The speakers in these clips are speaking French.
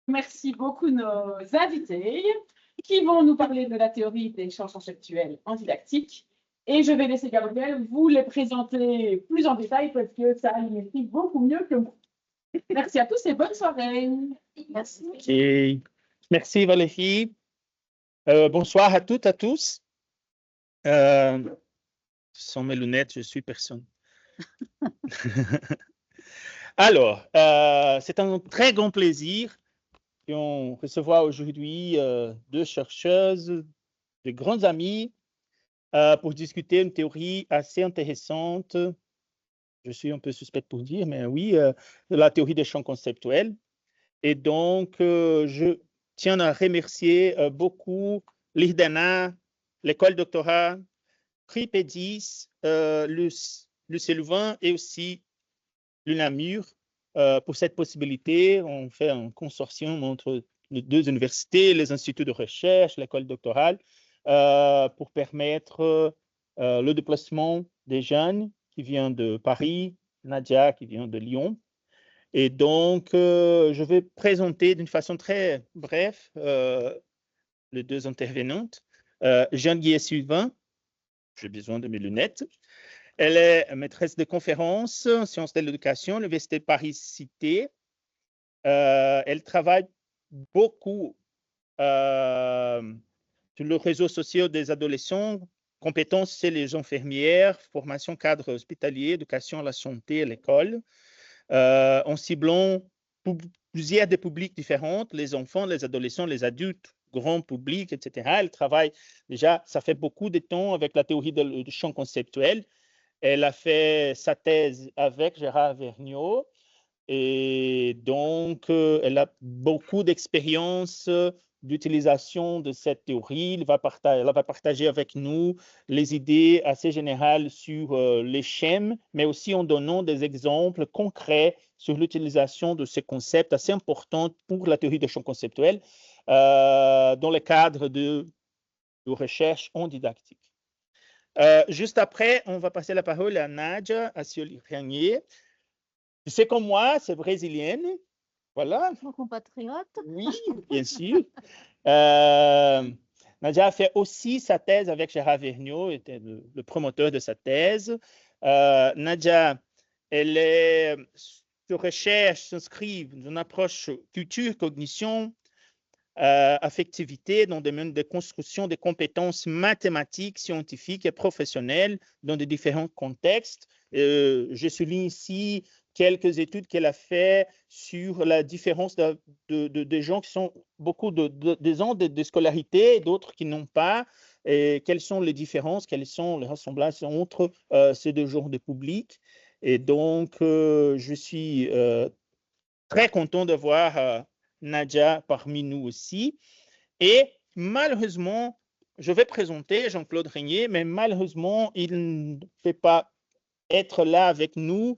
Merci beaucoup nos invités qui vont nous parler de la théorie des champs conceptuels en didactique. Et je vais laisser Gabriel vous les présenter plus en détail parce que ça il maîtrise beaucoup mieux que moi. Merci à tous et bonne soirée. Merci. Et merci Valérie. Bonsoir à toutes, à tous. Sans mes lunettes, je suis personne. Alors, c'est un très grand plaisir de recevoir aujourd'hui deux chercheuses, de grands amis, pour discuter une théorie assez intéressante. Je suis un peu suspect pour dire, mais oui, la théorie des champs conceptuels. Et donc, je tiens à remercier beaucoup l'IRDANA, l'école doctorat, CRIPEDIS, le CELVAN et aussi l'UNAMUR pour cette possibilité. On fait un consortium entre les deux universités, les instituts de recherche, l'école doctorale, pour permettre le déplacement des jeunes qui viennent de Paris, Nadia qui vient de Lyon. Et donc, je vais présenter d'une façon très brève les deux intervenantes. Jeanne-Guillet-Sylvain, j'ai besoin de mes lunettes. Elle est maîtresse de conférences en sciences de l'éducation à l'Université Paris-Cité. Elle travaille beaucoup sur le réseau social des adolescents, compétences chez les infirmières, formation cadre hospitalier, éducation à la santé à l'école, en ciblant plusieurs des publics différents, les enfants, les adolescents, les adultes, grand public, etc. Elle travaille déjà, ça fait beaucoup de temps avec la théorie du champ conceptuel. Elle a fait sa thèse avec Gérard Vergniaud et donc elle a beaucoup d'expérience d'utilisation de cette théorie. Elle va partager avec nous les idées assez générales sur les schèmes, mais aussi en donnant des exemples concrets sur l'utilisation de ces concepts assez importants pour la théorie des champs conceptuels dans le cadre de recherche en didactique. Juste après, on va passer la parole à Nadia Acioli-Ranier. C'est comme moi, c'est brésilienne. Voilà. Mon compatriote. Oui, bien sûr. Nadia a fait aussi sa thèse avec Gérard Vergniaud, était le promoteur de sa thèse. Nadia, ses recherches s'inscrivent dans une approche culture, cognition, affectivité dans le domaine de construction des compétences mathématiques, scientifiques et professionnelles dans de différents contextes. Je souligne ici quelques études qu'elle a fait sur la différence de gens qui sont beaucoup des ans de scolarité et d'autres qui n'ont pas, et quelles sont les différences, quelles sont les ressemblances entre ces deux genres de publics. Et donc, je suis très content de voir Nadia parmi nous aussi. Et malheureusement, je vais présenter Jean-Claude Régnier, mais malheureusement, il ne peut pas être là avec nous.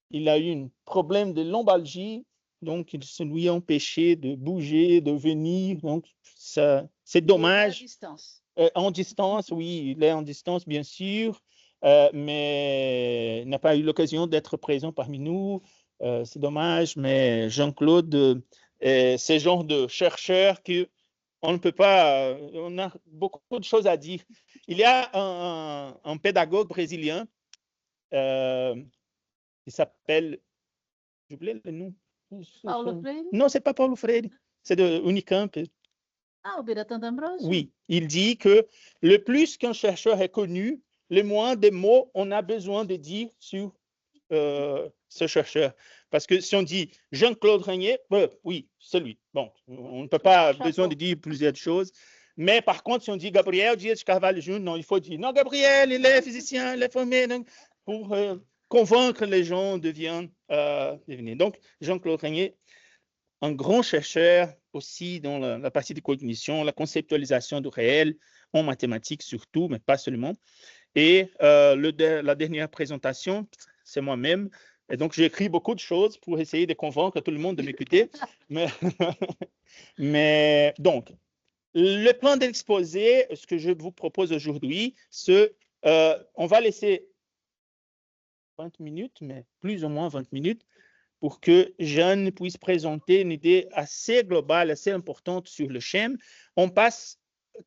Il a eu un problème de lombalgie, donc il se lui a empêché de bouger, de venir. Donc, c'est dommage. En distance. En distance, oui, il est en distance, bien sûr, mais il n'a pas eu l'occasion d'être présent parmi nous. C'est dommage, mais Jean-Claude, c'est le genre de chercheur qu'on ne peut pas, on a beaucoup de choses à dire. Il y a un pédagogue brésilien qui s'appelle, j'ai oublié le nom. Paulo Freire? Non, ce n'est pas Paulo Freire, c'est de Unicamp. Ah, o Biratan d'Ambrosio? Oui, il dit que le plus qu'un chercheur est connu, le moins de mots on a besoin de dire sur ce chercheur. Parce que si on dit Jean-Claude Régnier, oui, c'est lui. Bon, on ne peut pas besoin de dire plusieurs choses. Mais par contre, si on dit Gabriel Dias de Carvalho Júnior, non, il faut dire non, Gabriel, il est physicien, il est formé, donc, pour convaincre les gens de venir. Donc, Jean-Claude Régnier, un grand chercheur aussi dans la partie de cognition, la conceptualisation du réel, en mathématiques surtout, mais pas seulement. Et la dernière présentation, c'est moi-même. Et donc, j'ai écrit beaucoup de choses pour essayer de convaincre tout le monde de m'écouter. mais donc, le plan d'exposé, ce que je vous propose aujourd'hui, c'est on va laisser 20 minutes, mais plus ou moins 20 minutes, pour que Jeanne puisse présenter une idée assez globale, assez importante sur le schème. On passe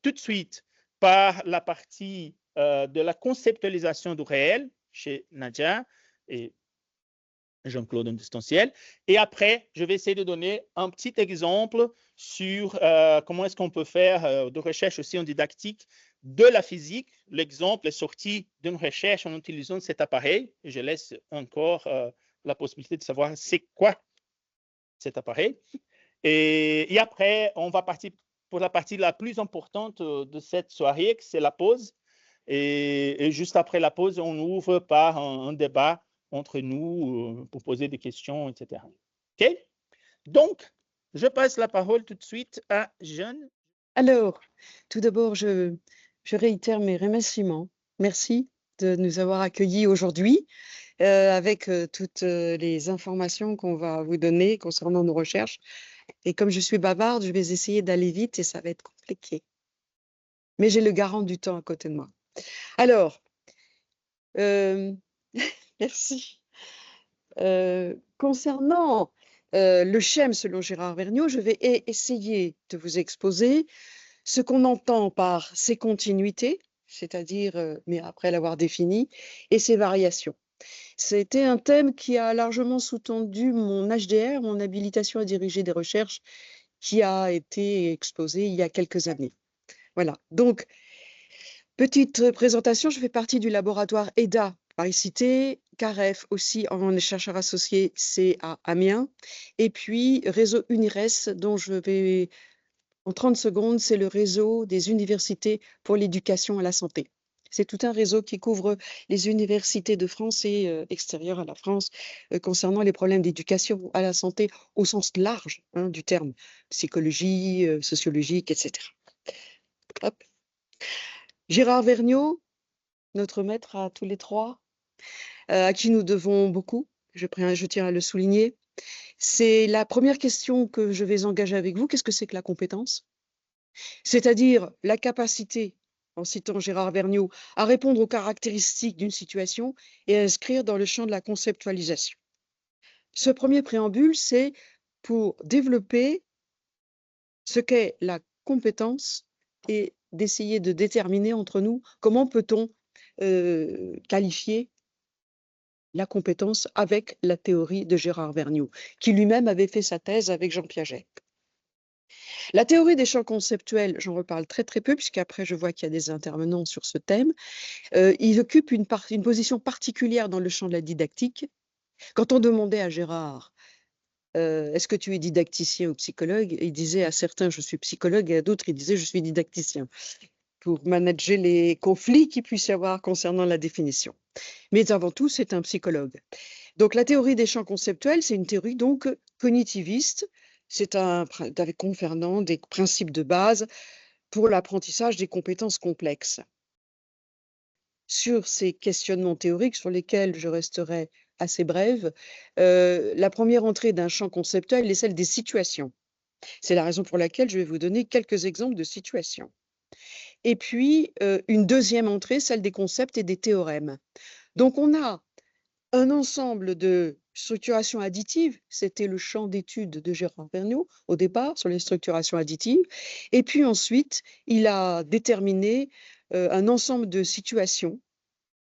tout de suite par la partie de la conceptualisation du réel chez Nadia et Jean-Claude en distanciel. Et après, je vais essayer de donner un petit exemple sur comment est-ce qu'on peut faire de recherche aussi en didactique de la physique. L'exemple est sorti d'une recherche en utilisant cet appareil. Je laisse encore la possibilité de savoir c'est quoi cet appareil. Et après, on va partir pour la partie la plus importante de cette soirée, c'est la pause. Et juste après la pause, on ouvre par un débat entre nous pour poser des questions, etc. OK? Donc, je passe la parole tout de suite à Jeanne. Alors, tout d'abord, je réitère mes remerciements. Merci de nous avoir accueillis aujourd'hui avec toutes les informations qu'on va vous donner concernant nos recherches. Et comme je suis bavarde, je vais essayer d'aller vite et ça va être compliqué. Mais j'ai le garant du temps à côté de moi. Alors, merci. Concernant le schème selon Gérard Vergniaud, je vais essayer de vous exposer ce qu'on entend par ses continuités, c'est-à-dire, mais après l'avoir défini, et ses variations. C'était un thème qui a largement sous-tendu mon HDR, mon habilitation à diriger des recherches, qui a été exposé il y a quelques années. Voilà, donc, petite présentation, je fais partie du laboratoire EDA, Paris-Cité, CAREF aussi en chercheur associé, c'est à Amiens, et puis réseau UNIRES, dont je vais, en 30 secondes, c'est le réseau des universités pour l'éducation à la santé. C'est tout un réseau qui couvre les universités de France et extérieures à la France concernant les problèmes d'éducation à la santé au sens large du terme, psychologie, sociologique, etc. Hop. Gérard Vergniaud, notre maître à tous les trois, à qui nous devons beaucoup, je tiens à le souligner. C'est la première question que je vais engager avec vous. Qu'est-ce que c'est que la compétence? C'est-à-dire la capacité, en citant Gérard Vergniaud, à répondre aux caractéristiques d'une situation et à inscrire dans le champ de la conceptualisation. Ce premier préambule, c'est pour développer ce qu'est la compétence et d'essayer de déterminer entre nous comment peut-on qualifier la compétence avec la théorie de Gérard Vergniaud, qui lui-même avait fait sa thèse avec Jean Piaget. La théorie des champs conceptuels, j'en reparle très très peu, puisqu'après je vois qu'il y a des intervenants sur ce thème. Il occupe une position particulière dans le champ de la didactique. Quand on demandait à Gérard, est-ce que tu es didacticien ou psychologue, il disait à certains, je suis psychologue, et à d'autres, il disait, je suis didacticien, pour manager les conflits qu'il puisse y avoir concernant la définition. Mais avant tout, c'est un psychologue. Donc la théorie des champs conceptuels, c'est une théorie donc cognitiviste, c'est concernant des principes de base pour l'apprentissage des compétences complexes. Sur ces questionnements théoriques, sur lesquels je resterai assez brève, la première entrée d'un champ conceptuel est celle des situations. C'est la raison pour laquelle je vais vous donner quelques exemples de situations. Et puis, une deuxième entrée, celle des concepts et des théorèmes. Donc, on a un ensemble de structurations additives, c'était le champ d'étude de Gérard Vergniaud au départ sur les structurations additives, et puis ensuite il a déterminé un ensemble de situations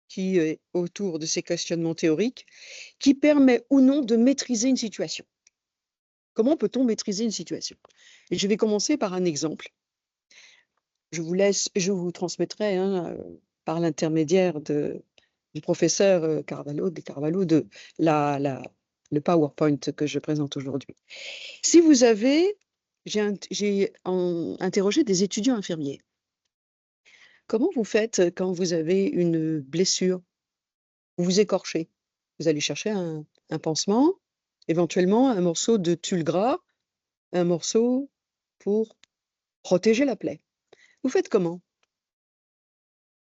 qui est autour de ces questionnements théoriques, qui permet ou non de maîtriser une situation. Comment peut-on maîtriser une situation? Et je vais commencer par un exemple. Je vous transmettrai par l'intermédiaire du professeur Carvalho de le PowerPoint que je présente aujourd'hui. Si vous avez, j'ai interrogé des étudiants infirmiers. Comment vous faites quand vous avez une blessure? Vous vous écorchez. Vous allez chercher un pansement, éventuellement un morceau de tulle gras, un morceau pour protéger la plaie. Vous faites comment?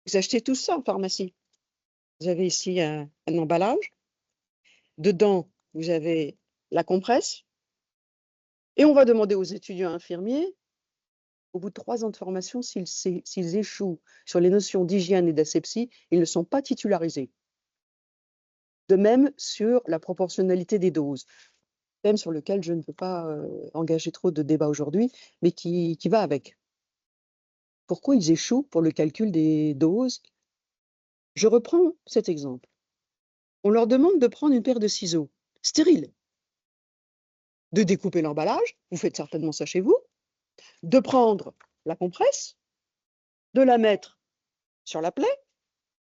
Vous achetez tout ça en pharmacie. Vous avez ici un emballage. Dedans, vous avez la compresse. Et on va demander aux étudiants infirmiers, au bout de 3 ans de formation, s'ils échouent sur les notions d'hygiène et d'asepsie, ils ne sont pas titularisés. De même sur la proportionnalité des doses. thème sur lequel je ne peux pas engager trop de débats aujourd'hui, mais qui va avec. Pourquoi ils échouent pour le calcul des doses? Je reprends cet exemple. On leur demande de prendre une paire de ciseaux stériles, de découper l'emballage, vous faites certainement ça chez vous, de prendre la compresse, de la mettre sur la plaie,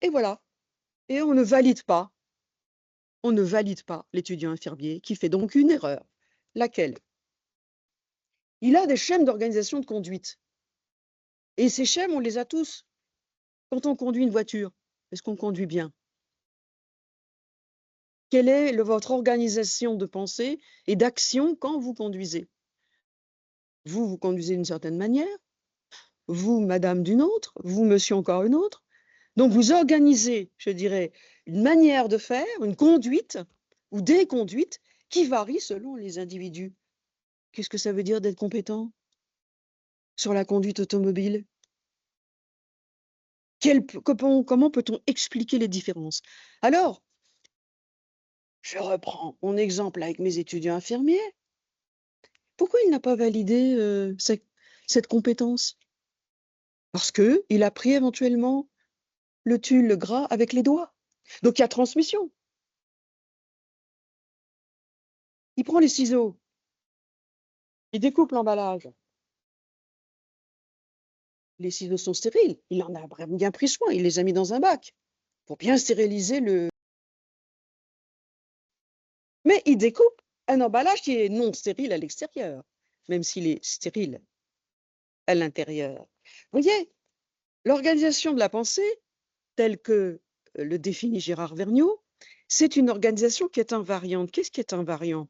et voilà. Et on ne valide pas l'étudiant infirmier qui fait donc une erreur. Laquelle? Il a des schèmes d'organisation de conduite. Et ces schèmes, on les a tous. Quand on conduit une voiture, est-ce qu'on conduit bien? Quelle est votre organisation de pensée et d'action quand vous conduisez? Vous conduisez d'une certaine manière, vous, madame, d'une autre, vous, monsieur, encore une autre. Donc, vous organisez, je dirais, une manière de faire, une conduite ou des conduites qui varient selon les individus. Qu'est-ce que ça veut dire d'être compétent sur la conduite automobile? Comment peut-on expliquer les différences? Alors, je reprends mon exemple avec mes étudiants infirmiers. Pourquoi il n'a pas validé cette compétence? Parce qu'il a pris éventuellement le tulle gras avec les doigts. Donc il y a transmission. Il prend les ciseaux, il découpe l'emballage. Les ciseaux sont stériles, il en a bien pris soin, il les a mis dans un bac pour bien stériliser le... Mais il découpe un emballage qui est non stérile à l'extérieur, même s'il est stérile à l'intérieur. Vous voyez, l'organisation de la pensée, telle que le définit Gérard Vergniaud, c'est une organisation qui est invariante. Qu'est-ce qui est invariant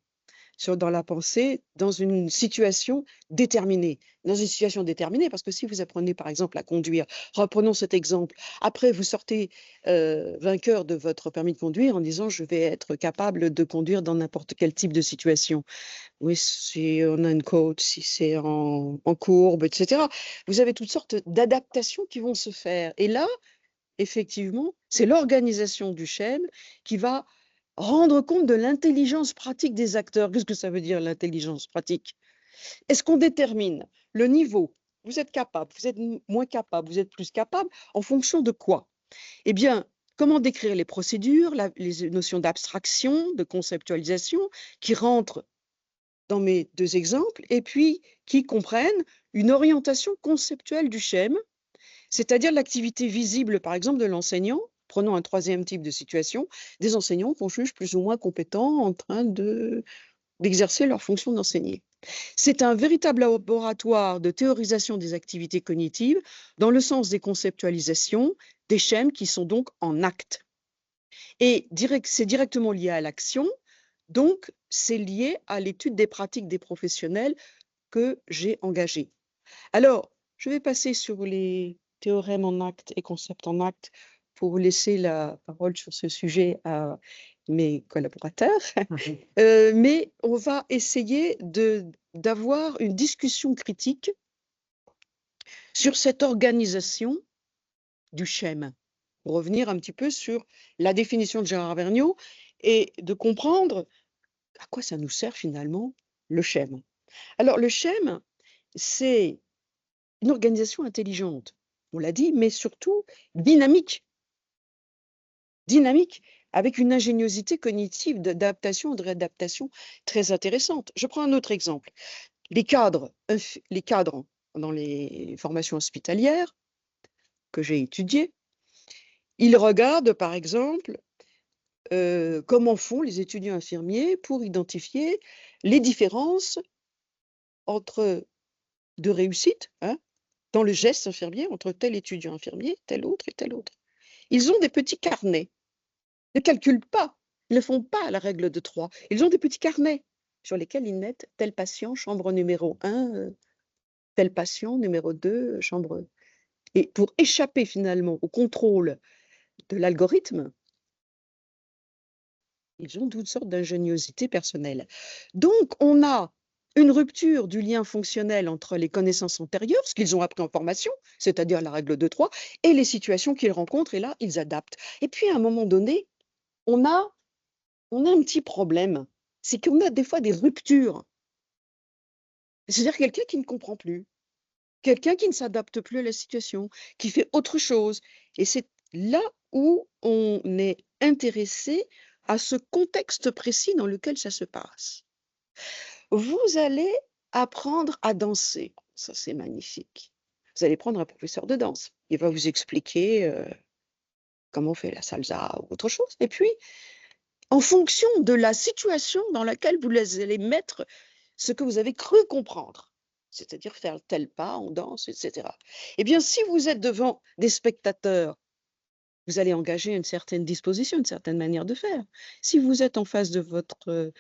dans la pensée, dans une situation déterminée? Dans une situation déterminée, parce que si vous apprenez par exemple à conduire, reprenons cet exemple, après vous sortez vainqueur de votre permis de conduire en disant je vais être capable de conduire dans n'importe quel type de situation. Oui, si on a une côte, si c'est en courbe, etc. Vous avez toutes sortes d'adaptations qui vont se faire. Et là, effectivement, c'est l'organisation du schème qui va rendre compte de l'intelligence pratique des acteurs. Qu'est-ce que ça veut dire l'intelligence pratique? Est-ce qu'on détermine le niveau? Vous êtes capable, vous êtes moins capable, vous êtes plus capable, en fonction de quoi? Eh bien, comment décrire les procédures, les notions d'abstraction, de conceptualisation, qui rentrent dans mes deux exemples, et puis qui comprennent une orientation conceptuelle du schème, c'est-à-dire l'activité visible, par exemple, de l'enseignant. Prenons un troisième type de situation, des enseignants qu'on juge plus ou moins compétents en train d'exercer leur fonction d'enseigner. C'est un véritable laboratoire de théorisation des activités cognitives dans le sens des conceptualisations, des schèmes qui sont donc en acte. Et c'est directement lié à l'action, donc c'est lié à l'étude des pratiques des professionnels que j'ai engagés. Alors, je vais passer sur les théorèmes en acte et concepts en acte pour laisser la parole sur ce sujet à mes collaborateurs. Mais on va essayer d'avoir une discussion critique sur cette organisation du schème, pour revenir un petit peu sur la définition de Gérard Vergniaud et de comprendre à quoi ça nous sert finalement le schème. Alors, le schème, c'est une organisation intelligente, on l'a dit, mais surtout dynamique. Dynamique, avec une ingéniosité cognitive d'adaptation et de réadaptation très intéressante. Je prends un autre exemple. Les cadres dans les formations hospitalières que j'ai étudiées, ils regardent par exemple comment font les étudiants infirmiers pour identifier les différences de réussite, dans le geste infirmier entre tel étudiant infirmier, tel autre et tel autre. Ils ont des petits carnets. Ils ne calculent pas, ils ne font pas la règle de 3. Ils ont des petits carnets sur lesquels ils mettent tel patient, chambre numéro 1, tel patient, numéro 2, chambre... Et pour échapper finalement au contrôle de l'algorithme, ils ont toutes sortes d'ingéniosité personnelle. Donc, on a une rupture du lien fonctionnel entre les connaissances antérieures, ce qu'ils ont appris en formation, c'est-à-dire la règle de 3, et les situations qu'ils rencontrent, et là, ils adaptent. Et puis, à un moment donné, on a un petit problème, c'est qu'on a des fois des ruptures. C'est-à-dire quelqu'un qui ne comprend plus, quelqu'un qui ne s'adapte plus à la situation, qui fait autre chose. Et c'est là où on est intéressé à ce contexte précis dans lequel ça se passe. Vous allez apprendre à danser. Ça, c'est magnifique. Vous allez prendre un professeur de danse. Il va vous expliquer comment on fait la salsa ou autre chose. Et puis, en fonction de la situation dans laquelle vous allez mettre ce que vous avez cru comprendre, c'est-à-dire faire tel pas, on danse, etc. Eh bien, si vous êtes devant des spectateurs, vous allez engager une certaine disposition, une certaine manière de faire. Si vous êtes en face de votre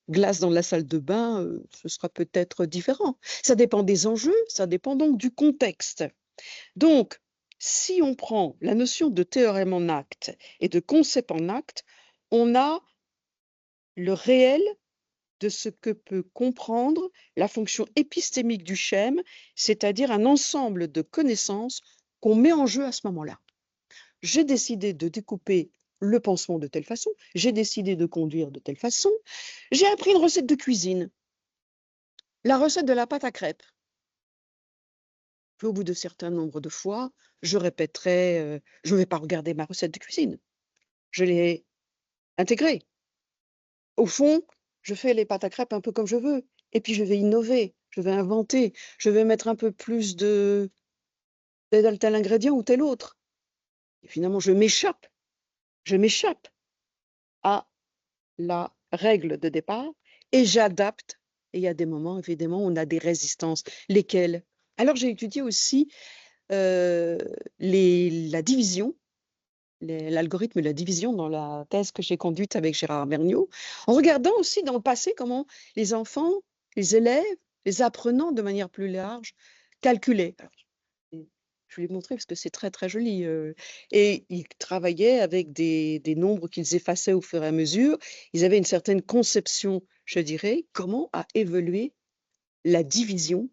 glace dans la salle de bain, ce sera peut-être différent. Ça dépend des enjeux, ça dépend donc du contexte. Donc, si on prend la notion de théorème en acte et de concept en acte, on a le réel de ce que peut comprendre la fonction épistémique du schème, c'est-à-dire un ensemble de connaissances qu'on met en jeu à ce moment-là. J'ai décidé de découper le pansement de telle façon, j'ai décidé de conduire de telle façon, j'ai appris une recette de cuisine, la recette de la pâte à crêpes. Puis au bout de certain nombre de fois, je répéterai, je ne vais pas regarder ma recette de cuisine, je l'ai intégrée. Au fond, je fais les pâtes à crêpes un peu comme je veux, et puis je vais innover, je vais inventer, je vais mettre un peu plus de tel ingrédient ou tel autre. Et finalement, je m'échappe à la règle de départ et j'adapte. Et il y a des moments, évidemment, où on a des résistances. Lesquelles? Alors, j'ai étudié aussi la division, l'algorithme de la division dans la thèse que j'ai conduite avec Gérard Vergniaud, en regardant aussi dans le passé comment les enfants, les élèves, les apprenants de manière plus large calculaient. Alors, je vais vous montrer parce que c'est très très joli. Et ils travaillaient avec des nombres qu'ils effaçaient au fur et à mesure. Ils avaient une certaine conception, je dirais, comment a évolué la division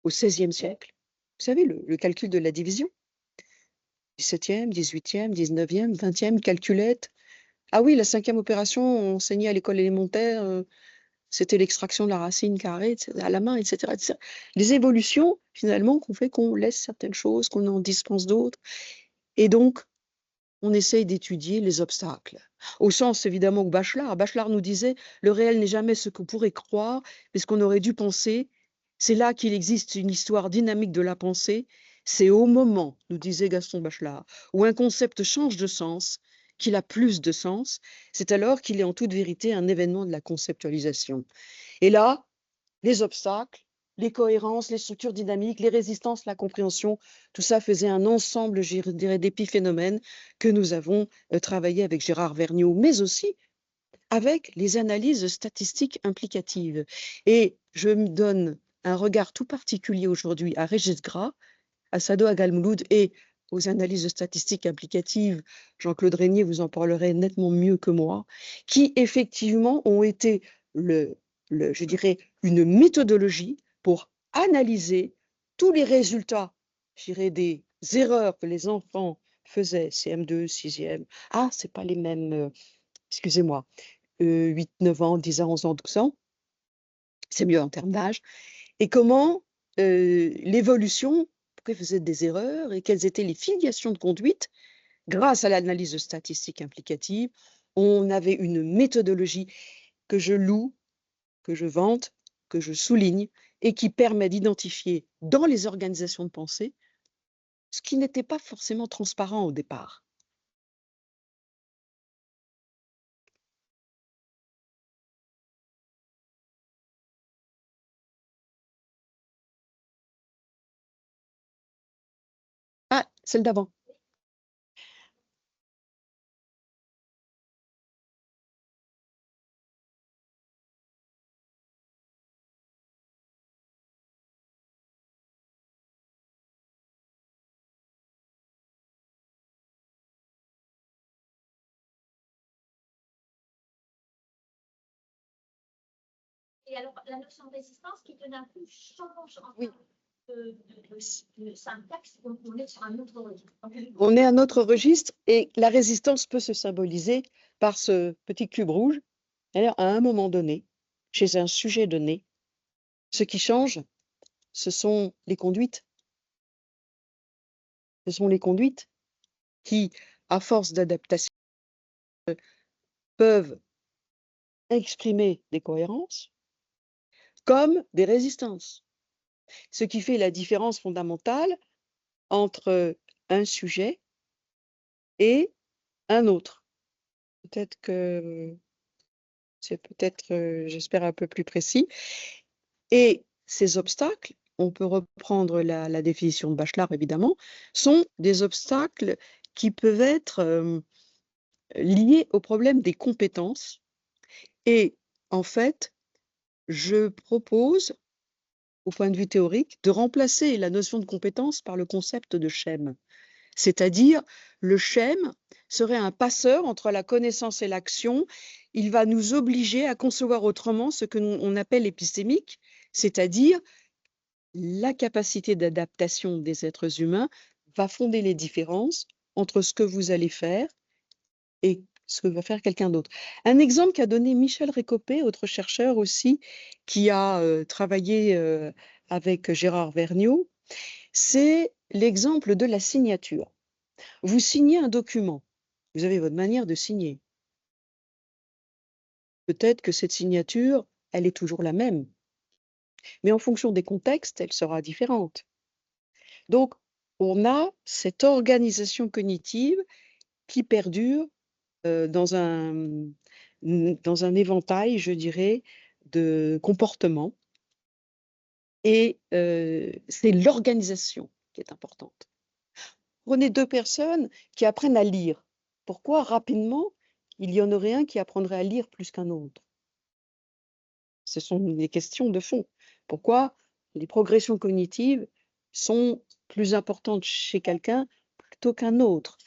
au XVIe siècle. Vous savez, le calcul de la division. 17e, 18e, 19e, 20e, calculette. Ah oui, la 5e opération enseignée à l'école élémentaire, c'était l'extraction de la racine carrée à la main, etc., etc. Les évolutions, finalement, qu'on fait qu'on laisse certaines choses, qu'on en dispense d'autres. Et donc, on essaye d'étudier les obstacles. Au sens, évidemment, que Bachelard nous disait, le réel n'est jamais ce qu'on pourrait croire, mais ce qu'on aurait dû penser. C'est là qu'il existe une histoire dynamique de la pensée. C'est au moment, nous disait Gaston Bachelard, où un concept change de sens, qu'il a plus de sens. C'est alors qu'il est en toute vérité un événement de la conceptualisation. Et là, les obstacles, les cohérences, les structures dynamiques, les résistances, la compréhension, tout ça faisait un ensemble, je dirais, d'épiphénomènes que nous avons travaillé avec Gérard Vergniaud, mais aussi avec les analyses statistiques implicatives. Et je me donne un regard tout particulier aujourd'hui à Régis Gras, à Sado Agalmouloud et aux analyses statistiques applicatives, Jean-Claude Régnier vous en parlerait nettement mieux que moi, qui effectivement ont été je dirais, une méthodologie pour analyser tous les résultats, je dirais, des erreurs que les enfants faisaient, CM2, 6e. Ah, c'est pas les mêmes, excusez-moi, 8, 9 ans, 10 ans, 11 ans, 12 ans. C'est mieux en termes d'âge. Et comment l'évolution, pourquoi ils faisaient des erreurs et quelles étaient les filiations de conduite. Grâce à l'analyse statistique implicative, on avait une méthodologie que je loue, que je vante, que je souligne et qui permet d'identifier dans les organisations de pensée ce qui n'était pas forcément transparent au départ. Ah, celle d'avant. Et alors, la notion de résistance qui tout d'un coup change en Oui. de syntaxe, donc on est sur un autre registre. On est à un autre registre et la résistance peut se symboliser par ce petit cube rouge Alors, à un moment donné, chez un sujet donné, ce qui change, ce sont les conduites. Ce sont les conduites qui, à force d'adaptation, peuvent exprimer des cohérences comme des résistances. Ce qui fait la différence fondamentale entre un sujet et un autre. Peut-être que c'est j'espère, un peu plus précis. Et ces obstacles, on peut reprendre la définition de Bachelard, évidemment, sont des obstacles qui peuvent être liés au problème des compétences. Et en fait, je propose, au point de vue théorique, de remplacer la notion de compétence par le concept de schème. C'est-à-dire, le schème serait un passeur entre la connaissance et l'action. Il va nous obliger à concevoir autrement ce que on appelle épistémique, c'est-à-dire la capacité d'adaptation des êtres humains va fonder les différences entre ce que vous allez faire et ce que va faire quelqu'un d'autre. Un exemple qu'a donné Michel Récopé, autre chercheur aussi, qui a travaillé avec Gérard Vergniaud, c'est l'exemple de la signature. Vous signez un document, vous avez votre manière de signer. Peut-être que cette signature, elle est toujours la même, mais en fonction des contextes, elle sera différente. Donc, on a cette organisation cognitive qui perdure dans un éventail, je dirais, de comportements. Et c'est l'organisation qui est importante. Prenez deux personnes qui apprennent à lire. Pourquoi rapidement il y en aurait un qui apprendrait à lire plus qu'un autre? Ce sont des questions de fond. Pourquoi les progressions cognitives sont plus importantes chez quelqu'un plutôt qu'un autre?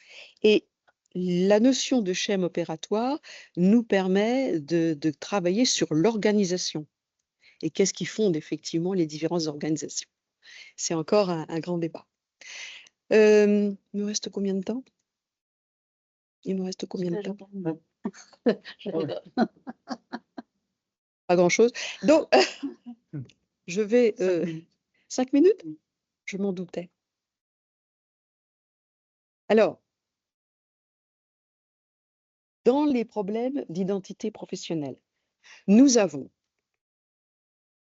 Et la notion de schème opératoire nous permet de travailler sur l'organisation. Et qu'est-ce qui fonde effectivement les différentes organisations? C'est encore un grand débat. Il me reste combien de temps? Il me reste combien de temps? Pas grand-chose. Donc, je vais... 5 minutes? Je m'en doutais. Alors, dans les problèmes d'identité professionnelle, nous avons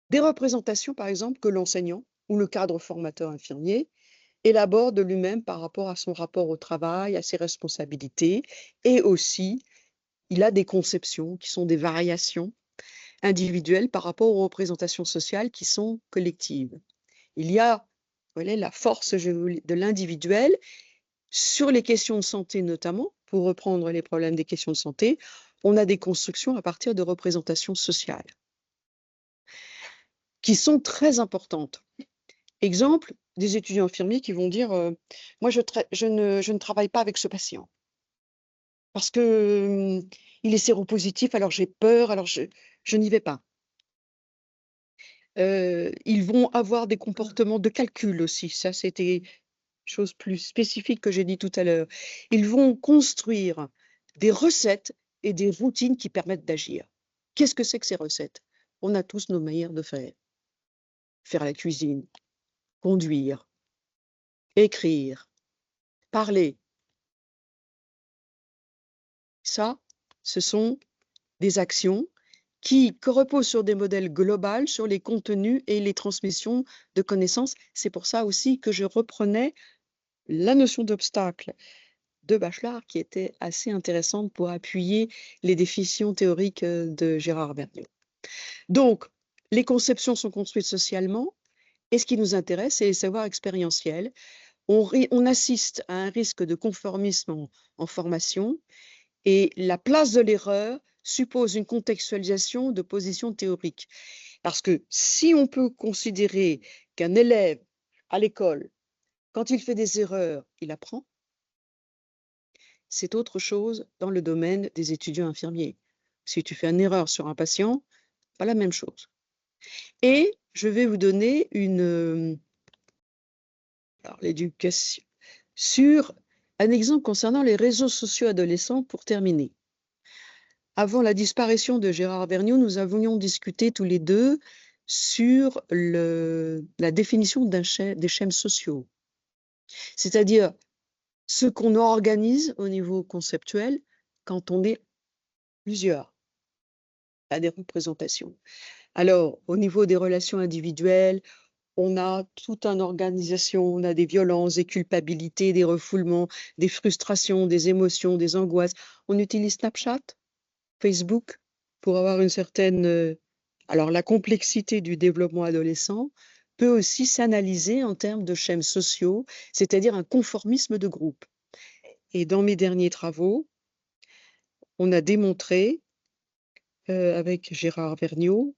des représentations, par exemple, que l'enseignant ou le cadre formateur infirmier élabore de lui-même par rapport à son rapport au travail, à ses responsabilités, et aussi, il a des conceptions qui sont des variations individuelles par rapport aux représentations sociales qui sont collectives. Il y a, voilà, la force de l'individuel sur les questions de santé notamment, pour reprendre les problèmes des questions de santé, on a des constructions à partir de représentations sociales qui sont très importantes. Exemple, des étudiants infirmiers qui vont dire moi, je ne travaille pas avec ce patient parce que il est séropositif, alors j'ai peur, alors je n'y vais pas. Ils vont avoir des comportements de calcul aussi. Ça, c'était chose plus spécifique que j'ai dit tout à l'heure. Ils vont construire des recettes et des routines qui permettent d'agir. Qu'est-ce que c'est que ces recettes? On a tous nos manières de faire. Faire la cuisine, conduire, écrire, parler. Ça, ce sont des actions qui reposent sur des modèles globaux, sur les contenus et les transmissions de connaissances. C'est pour ça aussi que je reprenais la notion d'obstacle de Bachelard, qui était assez intéressante pour appuyer les définitions théoriques de Gérard Vergniaud. Donc, les conceptions sont construites socialement, et ce qui nous intéresse, c'est les savoirs expérientiels. On assiste à un risque de conformisme en formation, et la place de l'erreur suppose une contextualisation de positions théoriques. Parce que si on peut considérer qu'un élève à l'école, quand il fait des erreurs, il apprend, c'est autre chose dans le domaine des étudiants infirmiers. Si tu fais une erreur sur un patient, pas la même chose. Et je vais vous donner l'éducation sur un exemple concernant les réseaux sociaux adolescents pour terminer. avant la disparition de Gérard Vergniaud, nous avions discuté tous les deux sur la définition des schèmes sociaux, c'est-à-dire ce qu'on organise au niveau conceptuel quand on est plusieurs à des représentations. Alors, au niveau des relations individuelles, on a toute une organisation, on a des violences, des culpabilités, des refoulements, des frustrations, des émotions, des angoisses. On utilise Snapchat, Facebook pour avoir une certaine... alors, la complexité du développement adolescent peut aussi s'analyser en termes de schèmes sociaux, c'est-à-dire un conformisme de groupe. Et dans mes derniers travaux, on a démontré, avec Gérard Vergniaud,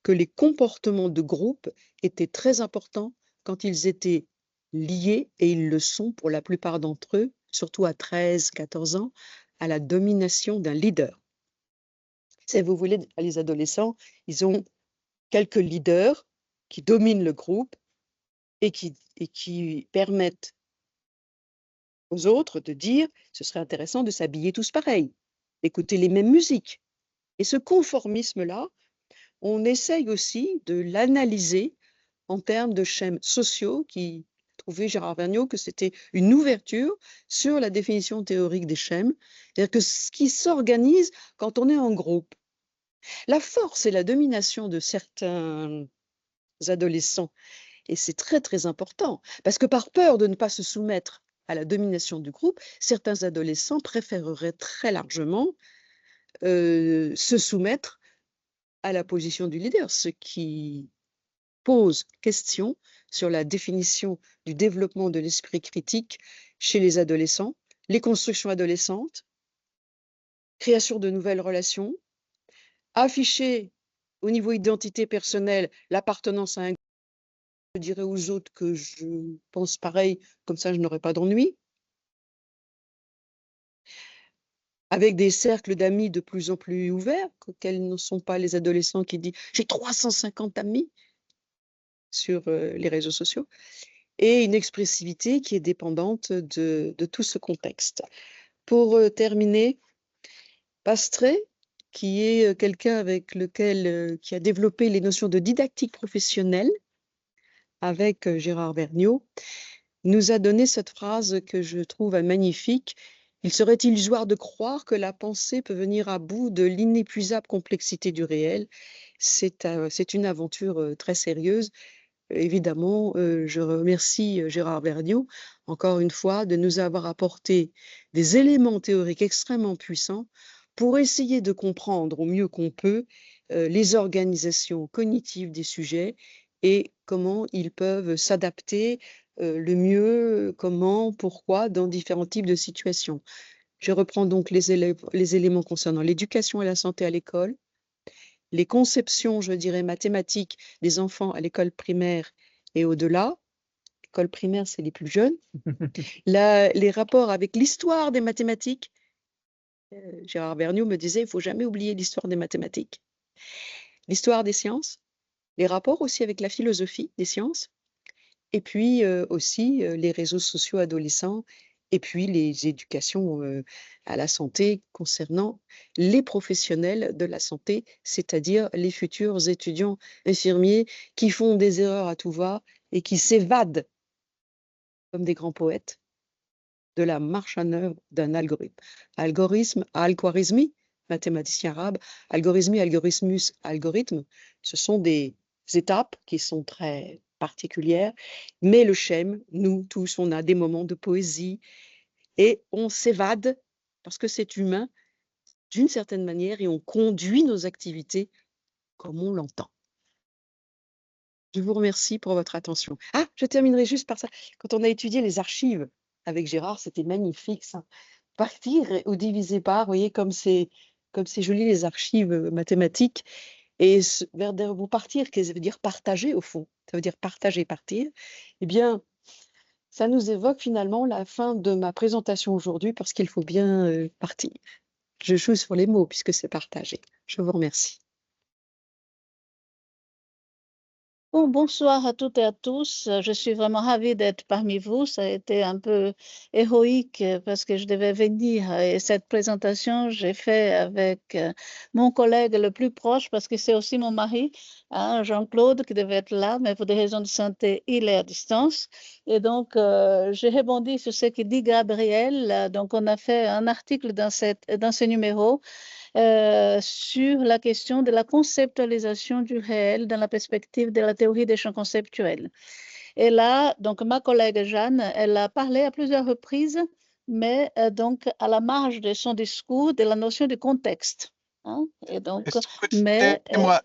que les comportements de groupe étaient très importants quand ils étaient liés, et ils le sont pour la plupart d'entre eux, surtout à 13, 14 ans, à la domination d'un leader. Si vous voulez, les adolescents, ils ont quelques leaders qui dominent le groupe et qui permettent aux autres de dire ce serait intéressant de s'habiller tous pareil, d'écouter les mêmes musiques. Et ce conformisme-là, on essaye aussi de l'analyser en termes de schèmes sociaux qui trouvait Gérard Vergniaud que c'était une ouverture sur la définition théorique des schèmes, c'est-à-dire que ce qui s'organise quand on est en groupe. La force et la domination de certains adolescents, et c'est très très important, parce que par peur de ne pas se soumettre à la domination du groupe, certains adolescents préféreraient très largement se soumettre à la position du leader, ce qui pose question sur la définition du développement de l'esprit critique chez les adolescents, les constructions adolescentes, création de nouvelles relations, afficher au niveau identité personnelle l'appartenance à un groupe, je dirais aux autres que je pense pareil, comme ça je n'aurai pas d'ennui, avec des cercles d'amis de plus en plus ouverts, quels ne sont pas les adolescents qui disent « j'ai 350 amis » sur les réseaux sociaux, et une expressivité qui est dépendante de tout ce contexte. Pour terminer, Pastré, qui est quelqu'un avec lequel qui a développé les notions de didactique professionnelle avec Gérard Vergniaud, nous a donné cette phrase que je trouve magnifique. Il serait illusoire de croire que la pensée peut venir à bout de l'inépuisable complexité du réel. C'est une aventure très sérieuse. Évidemment, je remercie Gérard Vergniaud, encore une fois, de nous avoir apporté des éléments théoriques extrêmement puissants pour essayer de comprendre au mieux qu'on peut les organisations cognitives des sujets et comment ils peuvent s'adapter le mieux, comment, pourquoi, dans différents types de situations. Je reprends donc les éléments concernant l'éducation et la santé à l'école, les conceptions, je dirais, mathématiques des enfants à l'école primaire et au-delà. L'école primaire, c'est les plus jeunes. Les rapports avec l'histoire des mathématiques. Gérard Vergniaud me disait, il ne faut jamais oublier l'histoire des mathématiques. L'histoire des sciences, les rapports aussi avec la philosophie des sciences, et puis aussi les réseaux sociaux adolescents, et puis les éducations à la santé concernant les professionnels de la santé, c'est-à-dire les futurs étudiants infirmiers qui font des erreurs à tout va et qui s'évadent comme des grands poètes de la marche en œuvre d'un algorithme. Algorithme, al-Khwarizmi, mathématicien arabe, algorithmi, algorithmus, algorithme, ce sont des étapes qui sont très particulières, mais le schème, nous tous, on a des moments de poésie et on s'évade parce que c'est humain d'une certaine manière et on conduit nos activités comme on l'entend. Je vous remercie pour votre attention. Ah, je terminerai juste par ça. Quand on a étudié les archives avec Gérard, c'était magnifique ça. Partir ou diviser par, vous voyez, comme c'est joli les archives mathématiques. Et vers vous partir, qui veut dire partager au fond, ça veut dire partager, partir, eh bien, ça nous évoque finalement la fin de ma présentation aujourd'hui parce qu'il faut bien partir. Je joue sur les mots puisque c'est partagé. Je vous remercie. Bon, bonsoir à toutes et à tous. Je suis vraiment ravie d'être parmi vous. Ça a été un peu héroïque parce que je devais venir et cette présentation, j'ai fait avec mon collègue le plus proche parce que c'est aussi mon mari, hein, Jean-Claude, qui devait être là, mais pour des raisons de santé, il est à distance. Et donc, j'ai rebondi sur ce que dit Gabriel. Donc, on a fait un article dans ce numéro sur la question de la conceptualisation du réel dans la perspective de la théorie des champs conceptuels. Et là, donc, ma collègue Jeanne, elle a parlé à plusieurs reprises, mais donc à la marge de son discours, de la notion du contexte. Hein? Et donc, mais Excusez-moi,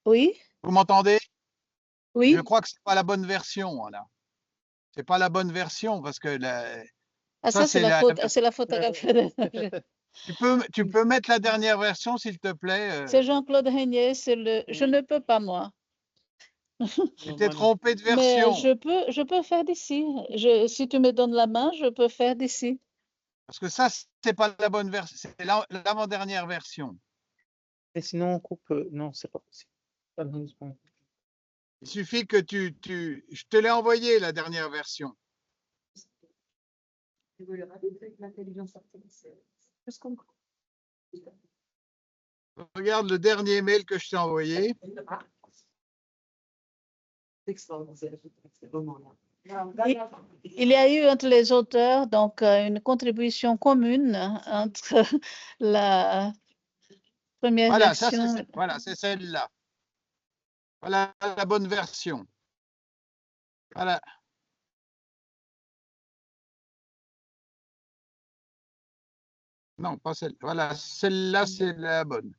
oui, vous m'entendez? Je oui. crois que c'est pas la bonne version, là. C'est pas la bonne version parce que Ah, ça, c'est la faute, c'est la photographie. Tu peux mettre la dernière version, s'il te plaît. C'est Jean-Claude Régnier, c'est le. Je ne peux pas, moi. Tu t'es trompé de Mais version. je peux faire d'ici. Si tu me donnes la main, je peux faire d'ici. Parce que ça, c'est pas la bonne version. C'est l'avant-dernière version. Et sinon, on coupe. Non, c'est pas possible. Il suffit que je te l'ai envoyé, la dernière version. Regarde le dernier mail que je t'ai envoyé. Il y a eu entre les auteurs donc une contribution commune entre la première Voilà, version. voilà, c'est celle-là. Voilà la bonne version. Voilà. Non, pas celle. Voilà, celle-là, c'est la bonne.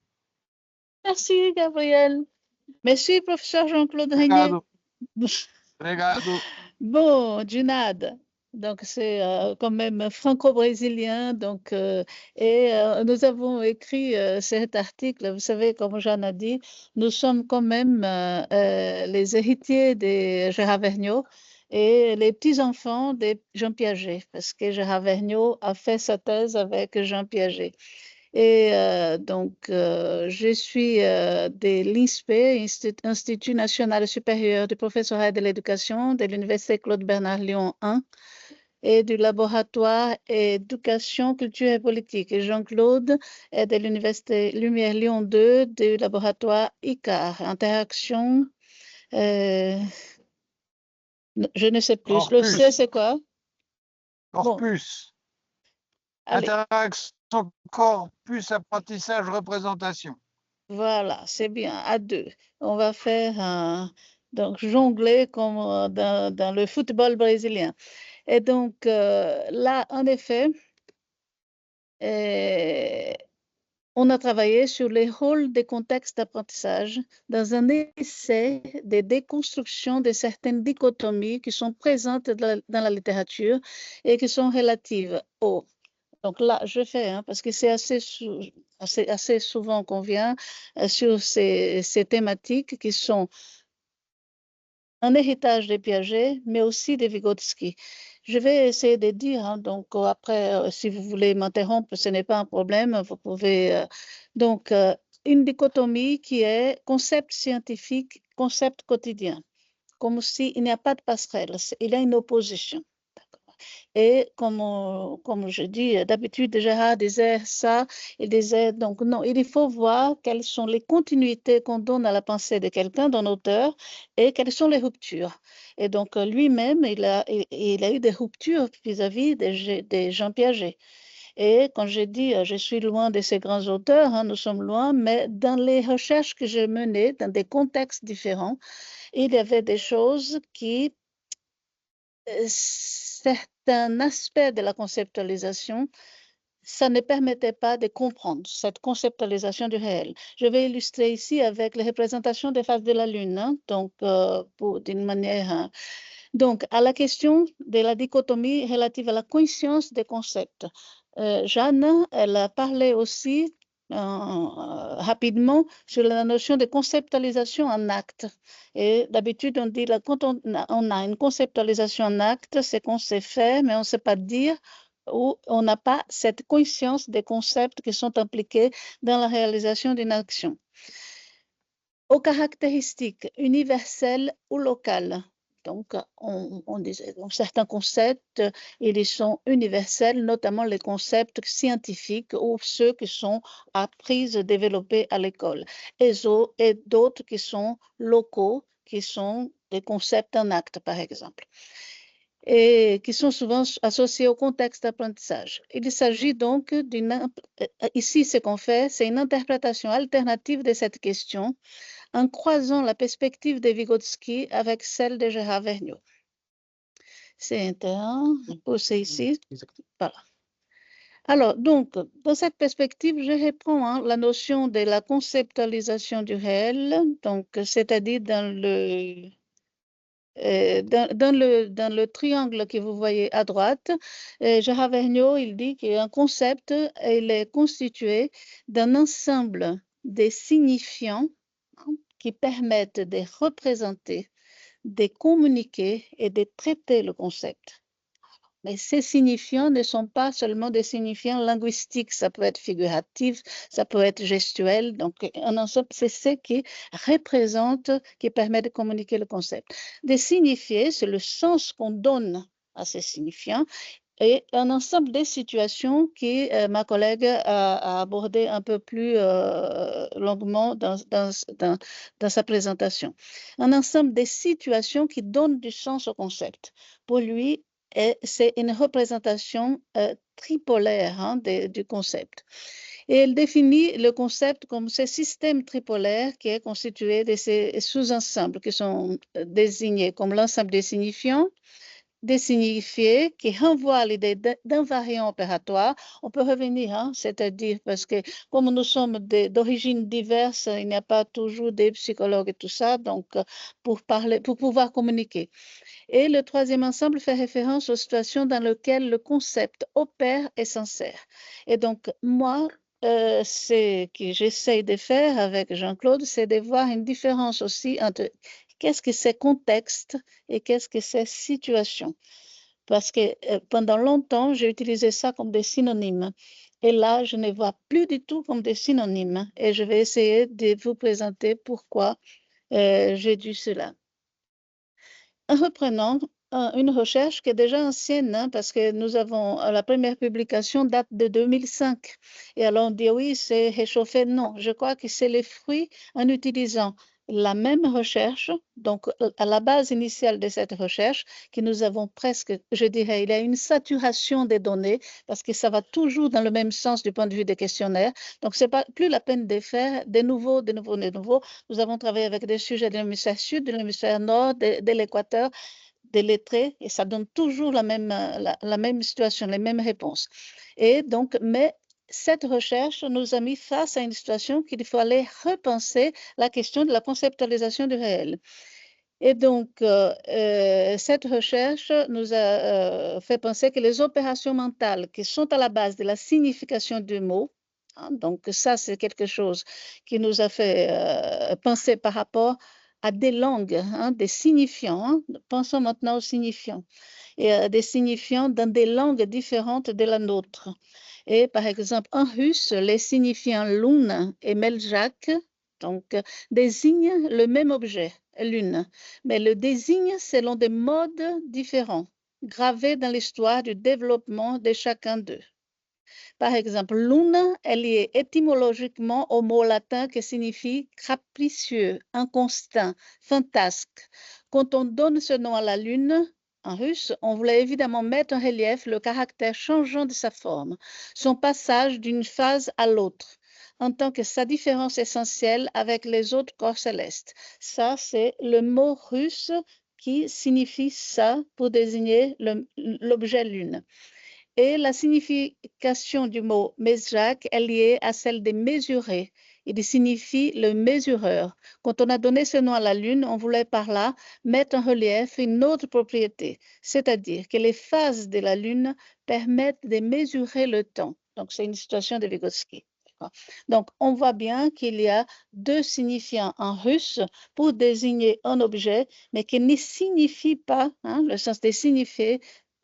Merci, Gabriel. Merci, professeur Jean-Claude Régnier. Regarde. Bon, Junad. Donc, c'est quand même franco-brésilien. Donc, nous avons écrit cet article. Vous savez, comme Jeanne a dit, nous sommes quand même les héritiers de Gérard Vergniaud et les petits-enfants de Jean Piaget, parce que Gérard Vergniaud a fait sa thèse avec Jean Piaget. Et donc, je suis de l'INSPE, Institut national supérieur du professorat et de l'éducation de l'Université Claude Bernard Lyon 1 et du laboratoire éducation, culture et politique. Et Jean-Claude est de l'Université Lumière Lyon 2 du laboratoire ICAR, interaction. Je ne sais plus. Corpus. Le C, c'est quoi? Corpus. Bon. Interaction, corpus, apprentissage, représentation. Voilà, c'est bien, à deux. On va faire donc jongler comme dans le football brésilien. Et donc là, en effet, on a travaillé sur les rôles des contextes d'apprentissage dans un essai de déconstruction de certaines dichotomies qui sont présentes dans la littérature et qui sont relatives au. Donc là, je fais, parce que c'est assez souvent qu'on vient sur ces thématiques qui sont un héritage de Piaget, mais aussi de Vygotsky. Je vais essayer de dire, donc après, si vous voulez m'interrompre, ce n'est pas un problème, vous pouvez. Donc, une dichotomie qui est concept scientifique, concept quotidien, comme s'il n'y a pas de passerelle, il y a une opposition. Et comme je dis, d'habitude, Gérard disait ça, il disait donc non, il faut voir quelles sont les continuités qu'on donne à la pensée de quelqu'un, d'un auteur, et quelles sont les ruptures. Et donc lui-même, il a eu des ruptures vis-à-vis de Jean Piaget. Et quand j'ai dit, je suis loin de ces grands auteurs, nous sommes loin, mais dans les recherches que j'ai menées, dans des contextes différents, il y avait des choses qui certains aspects de la conceptualisation, ça ne permettait pas de comprendre cette conceptualisation du réel. Je vais illustrer ici avec les représentations des phases de la Lune, donc d'une manière. Donc, à la question de la dichotomie relative à la conscience des concepts. Jeanne, elle a parlé aussi rapidement sur la notion de conceptualisation en acte. Et d'habitude, on dit quand on a une conceptualisation en acte, c'est qu'on sait faire, mais on ne sait pas dire, ou on n'a pas cette conscience des concepts qui sont impliqués dans la réalisation d'une action. aux caractéristiques universelles ou locales. Donc, on disait, donc, certains concepts, ils sont universels, notamment les concepts scientifiques ou ceux qui sont appris et développés à l'école, et d'autres qui sont locaux, qui sont des concepts en acte, par exemple, et qui sont souvent associés au contexte d'apprentissage. Il s'agit donc ici, ce qu'on fait, c'est une interprétation alternative de cette question en croisant la perspective de Vygotsky avec celle de Gérard Vergniaud. C'est intéressant, c'est ici. Voilà. Alors, donc, dans cette perspective, je reprends la notion de la conceptualisation du réel, donc, c'est-à-dire dans le triangle que vous voyez à droite, Gérard Vergniaud, il dit qu'un concept, il est constitué d'un ensemble de signifiants qui permettent de représenter, de communiquer et de traiter le concept. Mais ces signifiants ne sont pas seulement des signifiants linguistiques, ça peut être figuratif, ça peut être gestuel. Donc, un ensemble, c'est ce qui représente, qui permet de communiquer le concept. De signifier, c'est le sens qu'on donne à ces signifiants, et un ensemble de situations qui ma collègue a abordé un peu plus longuement dans sa présentation. Un ensemble de situations qui donnent du sens au concept. Pour lui, c'est une représentation tripolaire du concept. Et elle définit le concept comme ce système tripolaire qui est constitué de ces sous-ensembles qui sont désignés comme l'ensemble des signifiants, des signifiés qui renvoient à l'idée d'invariant opératoire. On peut revenir, c'est-à-dire parce que comme nous sommes d'origines diverses, il n'y a pas toujours des psychologues et tout ça, donc pour pouvoir communiquer. Et le troisième ensemble fait référence aux situations dans lesquelles le concept opère et s'insère. Et donc, moi, ce que j'essaye de faire avec Jean-Claude, c'est de voir une différence aussi entre qu'est-ce que c'est contexte et qu'est-ce que c'est situation. Parce que pendant longtemps, j'ai utilisé ça comme des synonymes. Et là, je ne vois plus du tout comme des synonymes. Et je vais essayer de vous présenter pourquoi j'ai dit cela. En reprenant une recherche qui est déjà ancienne, parce que nous avons, la première publication date de 2005. Et alors on dit oui, c'est réchauffé. Non, je crois que c'est le fruit en utilisant la même recherche, donc à la base initiale de cette recherche, que nous avons presque, je dirais, il y a une saturation des données, parce que ça va toujours dans le même sens du point de vue des questionnaires. Donc, ce n'est pas plus la peine de faire de nouveau. Nous avons travaillé avec des sujets de l'hémisphère sud, de l'hémisphère nord, de l'équateur, des lettrés, et ça donne toujours la même situation, les mêmes réponses. Et donc, mais cette recherche nous a mis face à une situation qu'il fallait repenser la question de la conceptualisation du réel. Et donc, cette recherche nous a fait penser que les opérations mentales qui sont à la base de la signification du mot, donc ça, c'est quelque chose qui nous a fait penser par rapport à des langues, des signifiants. Pensons maintenant aux signifiants, et des signifiants dans des langues différentes de la nôtre. Et par exemple, en russe, les signifiants lune et meljak donc, désignent le même objet, lune, mais le désignent selon des modes différents, gravés dans l'histoire du développement de chacun d'eux. Par exemple, lune est liée étymologiquement au mot latin qui signifie capricieux, inconstant, fantasque. Quand on donne ce nom à la lune, en russe, on voulait évidemment mettre en relief le caractère changeant de sa forme, son passage d'une phase à l'autre, en tant que sa différence essentielle avec les autres corps célestes. Ça, c'est le mot russe qui signifie ça pour désigner l'objet lune. Et la signification du mot mesjak est liée à celle de mesurer. Il signifie le mesureur. Quand on a donné ce nom à la Lune, on voulait par là mettre en relief une autre propriété, c'est-à-dire que les phases de la Lune permettent de mesurer le temps. Donc, c'est une situation de Vygotsky. Donc, on voit bien qu'il y a deux signifiants en russe pour désigner un objet, mais qui ne signifie pas, le sens de signifier,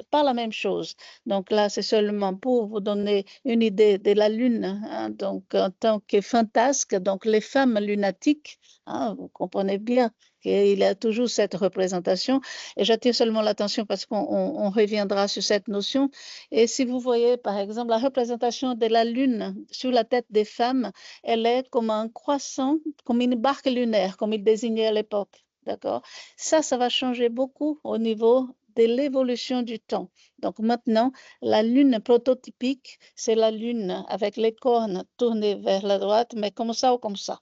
pas la même chose. Donc là, c'est seulement pour vous donner une idée de la Lune, hein. Donc, en tant que fantasque, donc les femmes lunatiques, hein, vous comprenez bien qu'il y a toujours cette représentation. Et j'attire seulement l'attention parce qu'on reviendra sur cette notion. Et si vous voyez, par exemple, la représentation de la Lune sur la tête des femmes, elle est comme un croissant, comme une barque lunaire, comme il désignait à l'époque. D'accord? Ça va changer beaucoup au niveau de l'évolution du temps. Donc maintenant, la Lune prototypique, c'est la Lune avec les cornes tournées vers la droite, mais comme ça ou comme ça.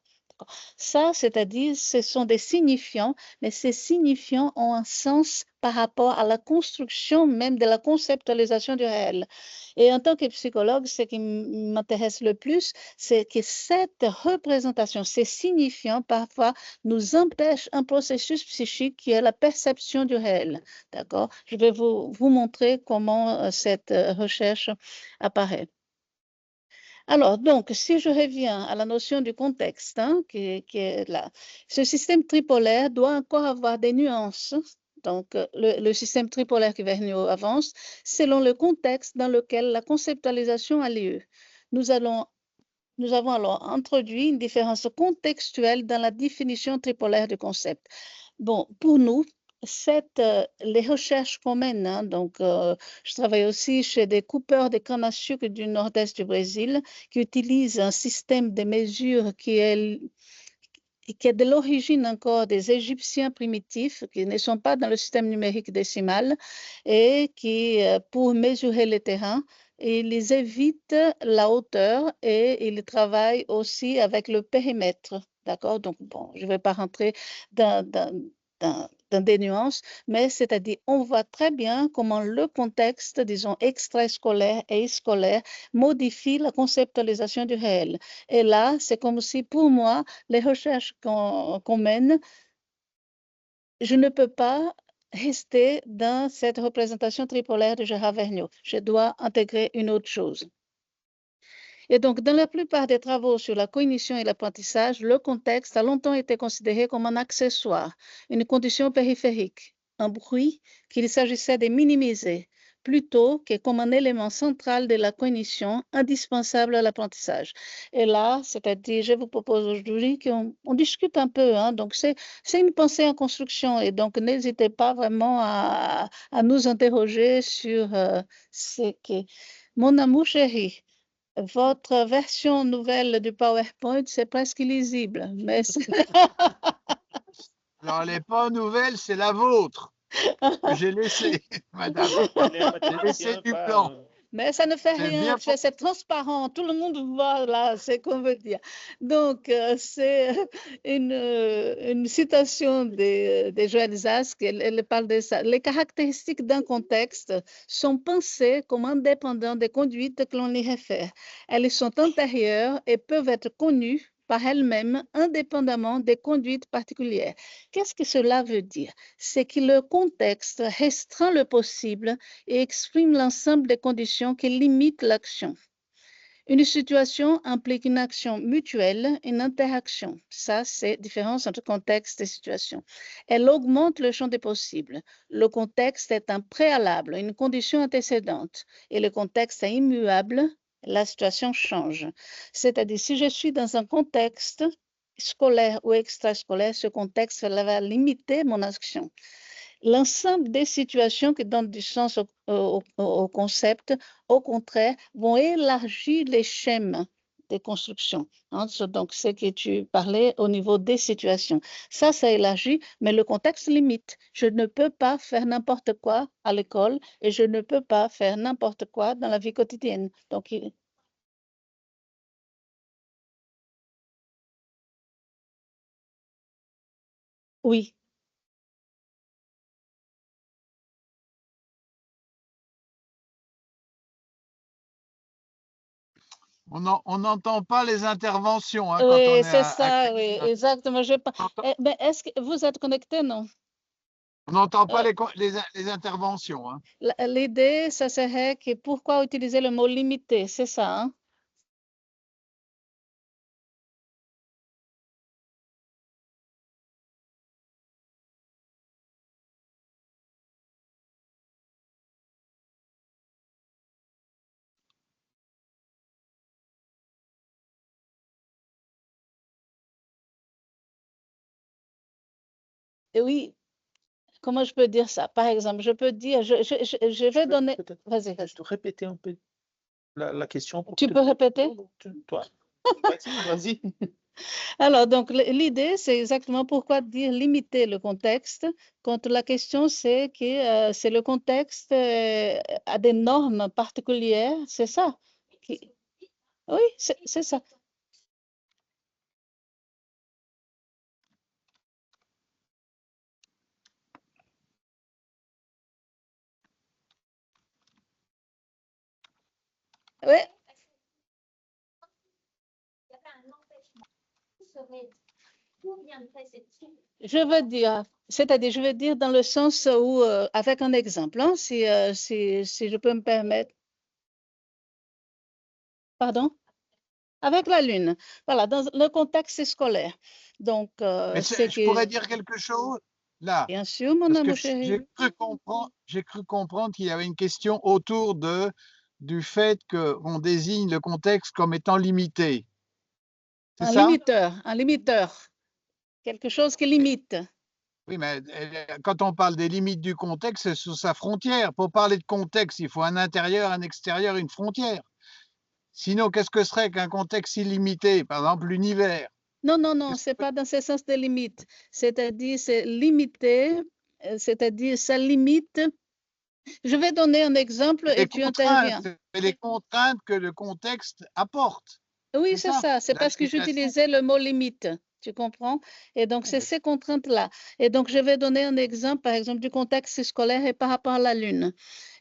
Ça, c'est-à-dire, ce sont des signifiants, mais ces signifiants ont un sens par rapport à la construction même de la conceptualisation du réel. Et en tant que psychologue, ce qui m'intéresse le plus, c'est que cette représentation, ces signifiants, parfois, nous empêchent un processus psychique qui est la perception du réel. D'accord? Je vais vous montrer comment cette recherche apparaît. Alors, donc, si je reviens à la notion du contexte, hein, qui est là, ce système tripolaire doit encore avoir des nuances. Donc, le système tripolaire qui Vergniaud avance, selon le contexte dans lequel la conceptualisation a lieu. Nous avons alors introduit une différence contextuelle dans la définition tripolaire du concept. Bon, pour nous, les recherches qu'on mène, hein, donc je travaille aussi chez des coupeurs de canne à sucre du nord-est du Brésil qui utilisent un système de mesure qui est de l'origine encore des Égyptiens primitifs, qui ne sont pas dans le système numérique décimal et qui, pour mesurer le terrain, ils évitent la hauteur et ils travaillent aussi avec le périmètre. D'accord? Donc, bon, je ne vais pas rentrer dans des nuances, mais c'est-à-dire, on voit très bien comment le contexte, disons, extrascolaire et scolaire modifie la conceptualisation du réel. Et là, c'est comme si, pour moi, les recherches qu'on mène, je ne peux pas rester dans cette représentation tripolaire de Gérard Vergniaud. Je dois intégrer une autre chose. Et donc, dans la plupart des travaux sur la cognition et l'apprentissage, le contexte a longtemps été considéré comme un accessoire, une condition périphérique, un bruit qu'il s'agissait de minimiser, plutôt que comme un élément central de la cognition indispensable à l'apprentissage. Et là, c'est-à-dire, je vous propose aujourd'hui qu'on discute un peu, hein, donc c'est une pensée en construction, et donc n'hésitez pas vraiment à nous interroger sur ce que... Mon amour chéri, votre version nouvelle du PowerPoint, c'est presque illisible, mais Alors, elle n'est pas nouvelle, c'est la vôtre que j'ai laissée, madame. J'ai laissé du blanc. Mais ça ne fait C'est rien, bien pour- c'est transparent, tout le monde voit là ce qu'on veut dire. Donc, c'est une citation de Joël Zask, elle parle de ça. Les caractéristiques d'un contexte sont pensées comme indépendantes des conduites que l'on y réfère. Elles sont antérieures et peuvent être connues par elles-mêmes indépendamment des conduites particulières. Qu'est-ce que cela veut dire? C'est que le contexte restreint le possible et exprime l'ensemble des conditions qui limitent l'action. Une situation implique une action mutuelle, une interaction. Ça, c'est la différence entre contexte et situation. Elle augmente le champ des possibles. Le contexte est un préalable, une condition antécédente. Et le contexte est immuable, la situation change. C'est-à-dire, si je suis dans un contexte scolaire ou extrascolaire, ce contexte va limiter mon action. L'ensemble des situations qui donnent du sens au concept, au contraire, vont élargir les schèmes des constructions. Hein. Donc, ce que tu parlais au niveau des situations. Ça élargit, mais le contexte limite. Je ne peux pas faire n'importe quoi à l'école et je ne peux pas faire n'importe quoi dans la vie quotidienne. Donc, oui. On n'entend pas les interventions hein, quand on Oui, est c'est ça, oui, exactement. Mais est-ce que vous êtes connecté, non? On n'entend pas les interventions. Hein. L'idée, ça serait que pourquoi utiliser le mot limité, c'est ça, hein? oui, comment je peux dire ça? Par exemple, je peux dire, je vais donner... Vas-y. Juste répéter un peu la question. Tu peux répéter? Toi. Vas-y. Alors, donc, l'idée, c'est exactement pourquoi dire limiter le contexte, quand la question, c'est que c'est le contexte a des normes particulières, c'est ça? Oui, c'est ça. Oui. Je veux dire, c'est-à-dire, je veux dire dans le sens où, avec un exemple, hein, si je peux me permettre. Pardon? Avec la Lune. Voilà, dans le contexte scolaire. Donc, je pourrais dire quelque chose là. Bien sûr, mon Parce amour que chéri. j'ai cru comprendre qu'il y avait une question autour du fait qu'on désigne le contexte comme étant limité. C'est ça? Un limiteur. Quelque chose qui limite. Oui, mais quand on parle des limites du contexte, c'est sur sa frontière. Pour parler de contexte, il faut un intérieur, un extérieur, une frontière. Sinon, qu'est-ce que serait qu'un contexte illimité? Par exemple, l'univers. Non, non, non, c'est pas dans ce sens de limite. C'est-à-dire, c'est limité, c'est-à-dire, ça limite. Je vais donner un exemple et tu interviens. Les contraintes que le contexte apporte. Oui, c'est ça. C'est parce que j'utilisais le mot limite. Tu comprends? Et donc, c'est ces contraintes-là. Et donc, je vais donner un exemple, par exemple, du contexte scolaire et par rapport à la Lune.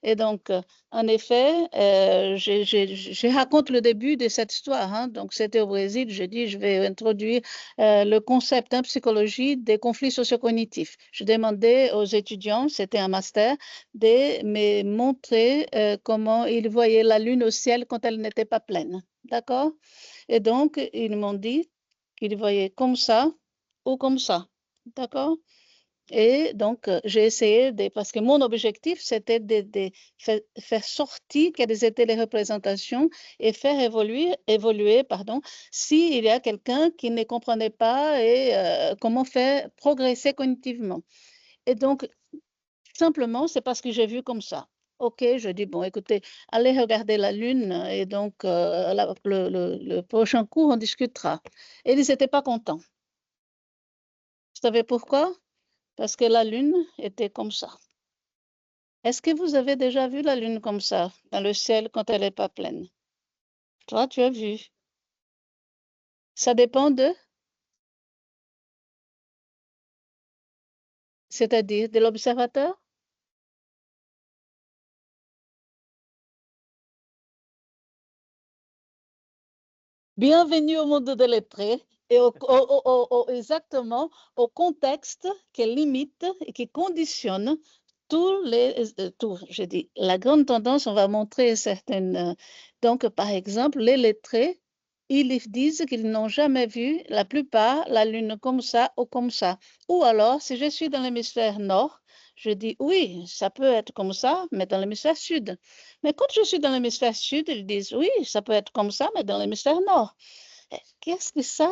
Et donc, en effet, je raconte le début de cette histoire. Hein. Donc, c'était au Brésil. Je dis, je vais introduire le concept en psychologie des conflits sociocognitifs. Je demandais aux étudiants, c'était un master, de me montrer comment ils voyaient la Lune au ciel quand elle n'était pas pleine. D'accord? Et donc, ils m'ont dit qu'ils voyaient comme ça ou comme ça. D'accord? Et donc, j'ai essayé parce que mon objectif, c'était de faire sortir quelles étaient les représentations et faire évoluer, s'il y a quelqu'un qui ne comprenait pas et comment faire progresser cognitivement. Et donc, simplement, c'est parce que j'ai vu comme ça. OK, je dis, bon, écoutez, allez regarder la Lune et donc le prochain cours, on discutera. Et ils n'étaient pas contents. Vous savez pourquoi? Parce que la Lune était comme ça. Est-ce que vous avez déjà vu la Lune comme ça, dans le ciel, quand elle n'est pas pleine? Toi, tu as vu. Ça dépend de... C'est-à-dire de l'observateur? Bienvenue au monde de lettrés et exactement au contexte qui limite et qui conditionne je dis, la grande tendance, on va montrer certaines. Donc, par exemple, les lettrés, ils disent qu'ils n'ont jamais vu, la plupart, la Lune comme ça ou comme ça. Ou alors, si je suis dans l'hémisphère nord, je dis oui, ça peut être comme ça, mais dans l'hémisphère sud. Mais quand je suis dans l'hémisphère sud, ils disent oui, ça peut être comme ça, mais dans l'hémisphère nord. Qu'est-ce que ça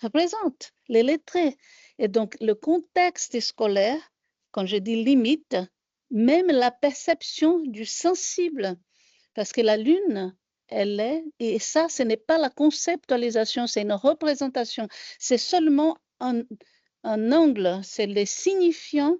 représente? Les lettrés. Et donc, le contexte scolaire, quand je dis limite, même la perception du sensible, parce que la Lune, elle est, et ça, ce n'est pas la conceptualisation, c'est une représentation, c'est seulement un angle, c'est les signifiants,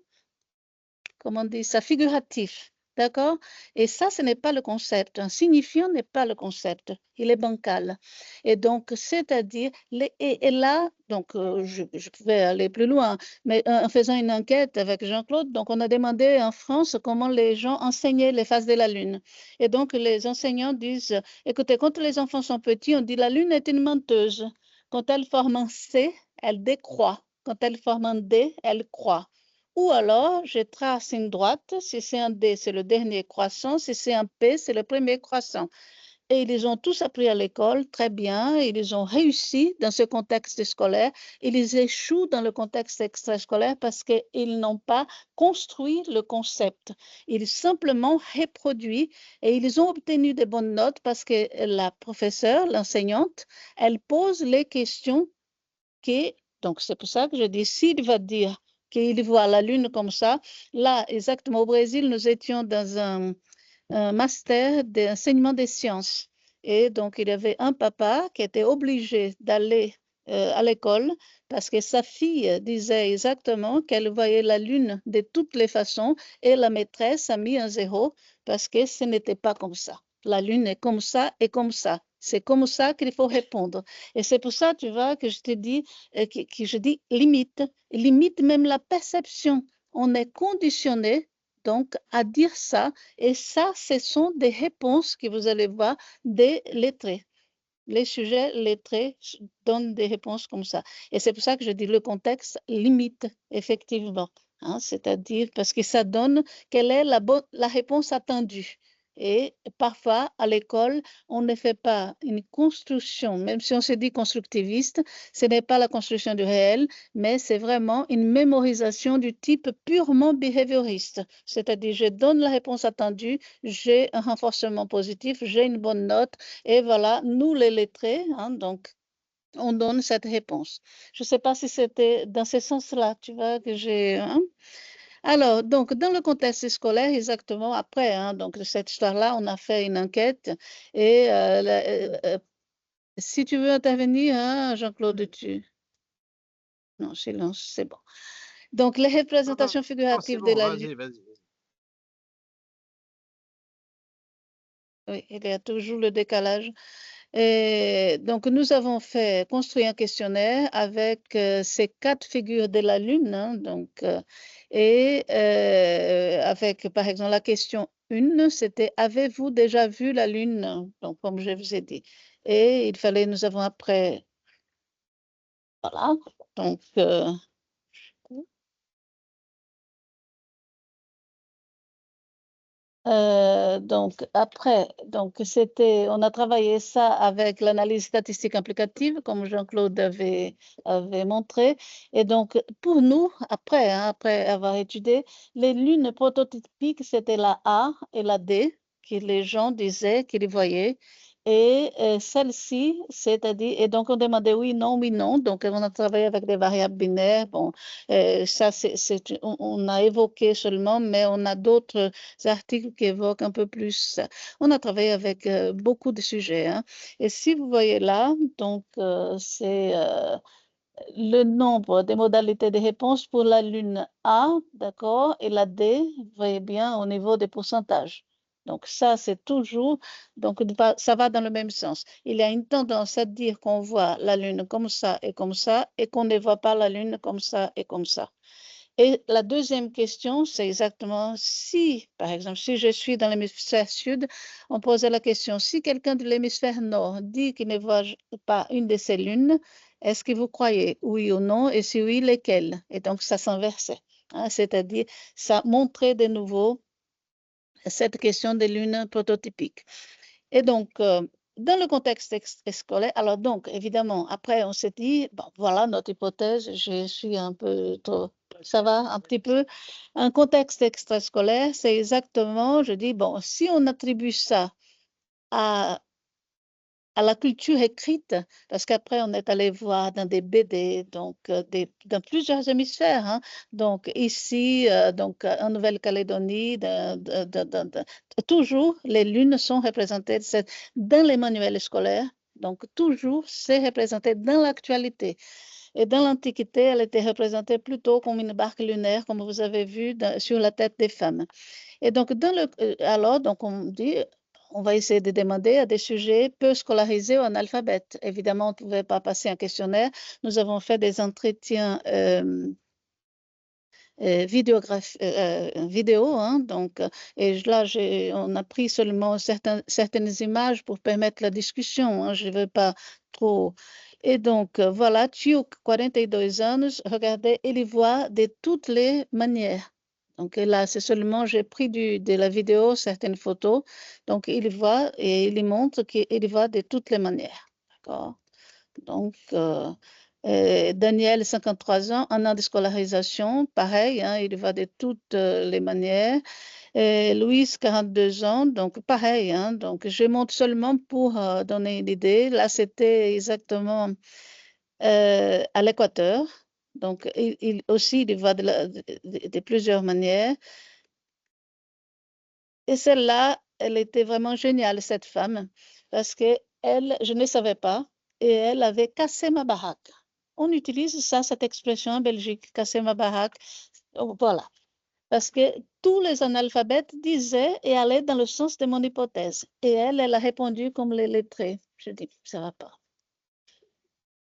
comment on dit ça, figuratif. D'accord? Et ça, ce n'est pas le concept. Un signifiant n'est pas le concept. Il est bancal. Et donc, c'est-à-dire, et là, donc, je pouvais aller plus loin, mais en faisant une enquête avec Jean-Claude, donc, on a demandé en France comment les gens enseignaient les phases de la Lune. Et donc, les enseignants disent, écoutez, quand les enfants sont petits, on dit la Lune est une menteuse. Quand elle forme un C, elle décroît. Quand elle forme un D, elle croît. Ou alors, je trace une droite, si c'est un D, c'est le dernier croissant, si c'est un P, c'est le premier croissant. Et ils ont tous appris à l'école, très bien, ils ont réussi dans ce contexte scolaire, ils échouent dans le contexte extrascolaire parce qu'ils n'ont pas construit le concept. Ils simplement reproduisent et ils ont obtenu de bonnes notes parce que la professeure, l'enseignante, elle pose les questions qui, donc c'est pour ça que je dis, s'il va dire qu'il voit la Lune comme ça. Là, exactement, au Brésil, nous étions dans un master d'enseignement des sciences. Et donc, il y avait un papa qui était obligé d'aller à l'école parce que sa fille disait exactement qu'elle voyait la Lune de toutes les façons et la maîtresse a mis un 0 parce que ce n'était pas comme ça. La Lune est comme ça et comme ça. C'est comme ça qu'il faut répondre. Et c'est pour ça, tu vois, que je te dis, que je dis limite même la perception. On est conditionné donc à dire ça. Et ça, ce sont des réponses que vous allez voir des lettrés. Les sujets lettrés donnent des réponses comme ça. Et c'est pour ça que je dis le contexte limite, effectivement. Hein, c'est-à-dire parce que ça donne quelle est la réponse attendue. Et parfois, à l'école, on ne fait pas une construction, même si on se dit constructiviste, ce n'est pas la construction du réel, mais c'est vraiment une mémorisation du type purement behavioriste. C'est-à-dire, je donne la réponse attendue, j'ai un renforcement positif, j'ai une bonne note, et voilà, nous les lettrés, hein, donc, on donne cette réponse. Je ne sais pas si c'était dans ce sens-là, tu vois, que j'ai... Hein? Alors, donc, dans le contexte scolaire, exactement, après, hein, donc, cette histoire-là, on a fait une enquête et si tu veux intervenir, hein, Jean-Claude, tu... Non, silence, c'est bon. Donc, les représentations figuratives de la... Vas-y. Oui, il y a toujours le décalage. Et donc, nous avons construit un questionnaire avec ces 4 figures de la Lune, hein, donc, avec, par exemple, la question 1, c'était « Avez-vous déjà vu la Lune ?» Donc, comme je vous ai dit. Et il fallait, nous avons après, voilà, donc... donc après, on a travaillé ça avec l'analyse statistique implicative, comme Jean-Claude avait montré. Et donc, pour nous, après avoir étudié, les lunes prototypiques, c'était la A et la D, que les gens disaient qu'ils voyaient. Et celle-ci, c'est-à-dire, et donc on demandait oui, non. Donc, on a travaillé avec des variables binaires. Bon, ça, on a évoqué seulement, mais on a d'autres articles qui évoquent un peu plus. On a travaillé avec beaucoup de sujets. Hein. Et si vous voyez là, donc c'est le nombre des modalités de réponse pour la lune A, d'accord, et la D, vous voyez bien au niveau des pourcentages. Donc ça, c'est toujours, donc ça va dans le même sens. Il y a une tendance à dire qu'on voit la lune comme ça, et qu'on ne voit pas la lune comme ça et comme ça. Et la deuxième question, c'est exactement si, par exemple, si je suis dans l'hémisphère sud, on posait la question, si quelqu'un de l'hémisphère nord dit qu'il ne voit pas une de ces lunes, est-ce que vous croyez, oui ou non, et si oui, lesquelles? Et donc, ça s'inversait. Hein, c'est-à-dire, ça montrait de nouveau cette question des lunes prototypiques. Et donc, dans le contexte scolaire, alors donc, évidemment, après, on s'est dit, bon, voilà notre hypothèse, je suis un peu trop, ça va un petit peu. Un contexte extrascolaire, c'est exactement, je dis, bon, si on attribue ça à la culture écrite, parce qu'après, on est allé voir dans des BD, donc dans plusieurs hémisphères. Hein. Donc ici, donc en Nouvelle-Calédonie, toujours, les lunes sont représentées dans les manuels scolaires. Donc toujours, c'est représenté dans l'actualité. Et dans l'Antiquité, elle était représentée plutôt comme une barque lunaire, comme vous avez vu sur la tête des femmes. Et donc, alors, donc on dit, on va essayer de demander à des sujets peu scolarisés ou analphabètes. Évidemment, on ne pouvait pas passer un questionnaire. Nous avons fait des entretiens vidéo, hein, donc, et là, on a pris seulement certaines images pour permettre la discussion. Hein, je ne veux pas trop. Et donc, voilà, Tio, 42 anos, regardez, il voit de toutes les manières. Donc là, c'est seulement, j'ai pris de la vidéo certaines photos. Donc, il voit et il montre qu'il voit de toutes les manières. D'accord? Donc, Daniel, 53 ans, 1 an de scolarisation, pareil, hein, il voit de toutes les manières. Louise, 42 ans, donc pareil. Hein, donc, je montre seulement pour donner une idée. Là, c'était exactement à l'équateur. Donc, il aussi, il va de plusieurs manières. Et celle-là, elle était vraiment géniale, cette femme, parce que elle, je ne savais pas, et elle avait cassé ma baraque. On utilise ça, cette expression en Belgique, casser ma baraque. Oh, voilà. Parce que tous les analphabètes disaient et allaient dans le sens de mon hypothèse. Et elle a répondu comme les lettrés. Je dis, ça ne va pas.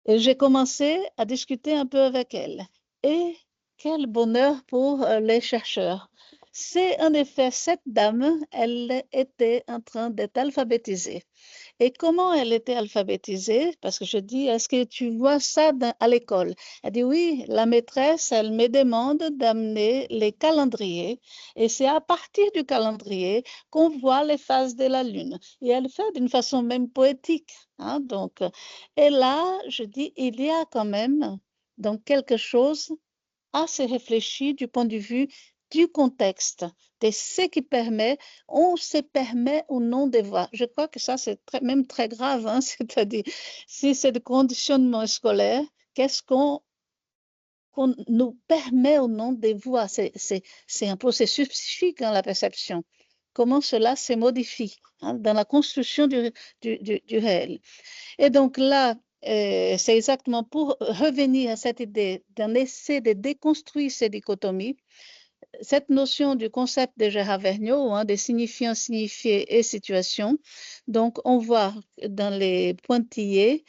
Et j'ai commencé à discuter un peu avec elle. Et quel bonheur pour les chercheurs. C'est en effet cette dame, elle était en train d'être alphabétisée. Et comment elle était alphabétisée? Parce que je dis, est-ce que tu vois ça à l'école? Elle dit, oui, la maîtresse, elle me demande d'amener les calendriers. Et c'est à partir du calendrier qu'on voit les phases de la Lune. Et elle fait d'une façon même poétique. Hein, donc, et là, je dis, il y a quand même donc quelque chose assez réfléchi du point de vue du contexte, de ce qui permet, on se permet ou non de voir. Je crois que ça, c'est même très grave, hein? C'est-à-dire, si c'est le conditionnement scolaire, qu'est-ce qu'on nous permet ou non de voir? C'est un processus psychique dans la perception. Comment cela se modifie hein, dans la construction du réel. Et donc là, c'est exactement pour revenir à cette idée d'un essai de déconstruire ces dichotomies, cette notion du concept de Gérard Vergniaud, hein, des signifiants, signifiés et situations. Donc, on voit dans les pointillés,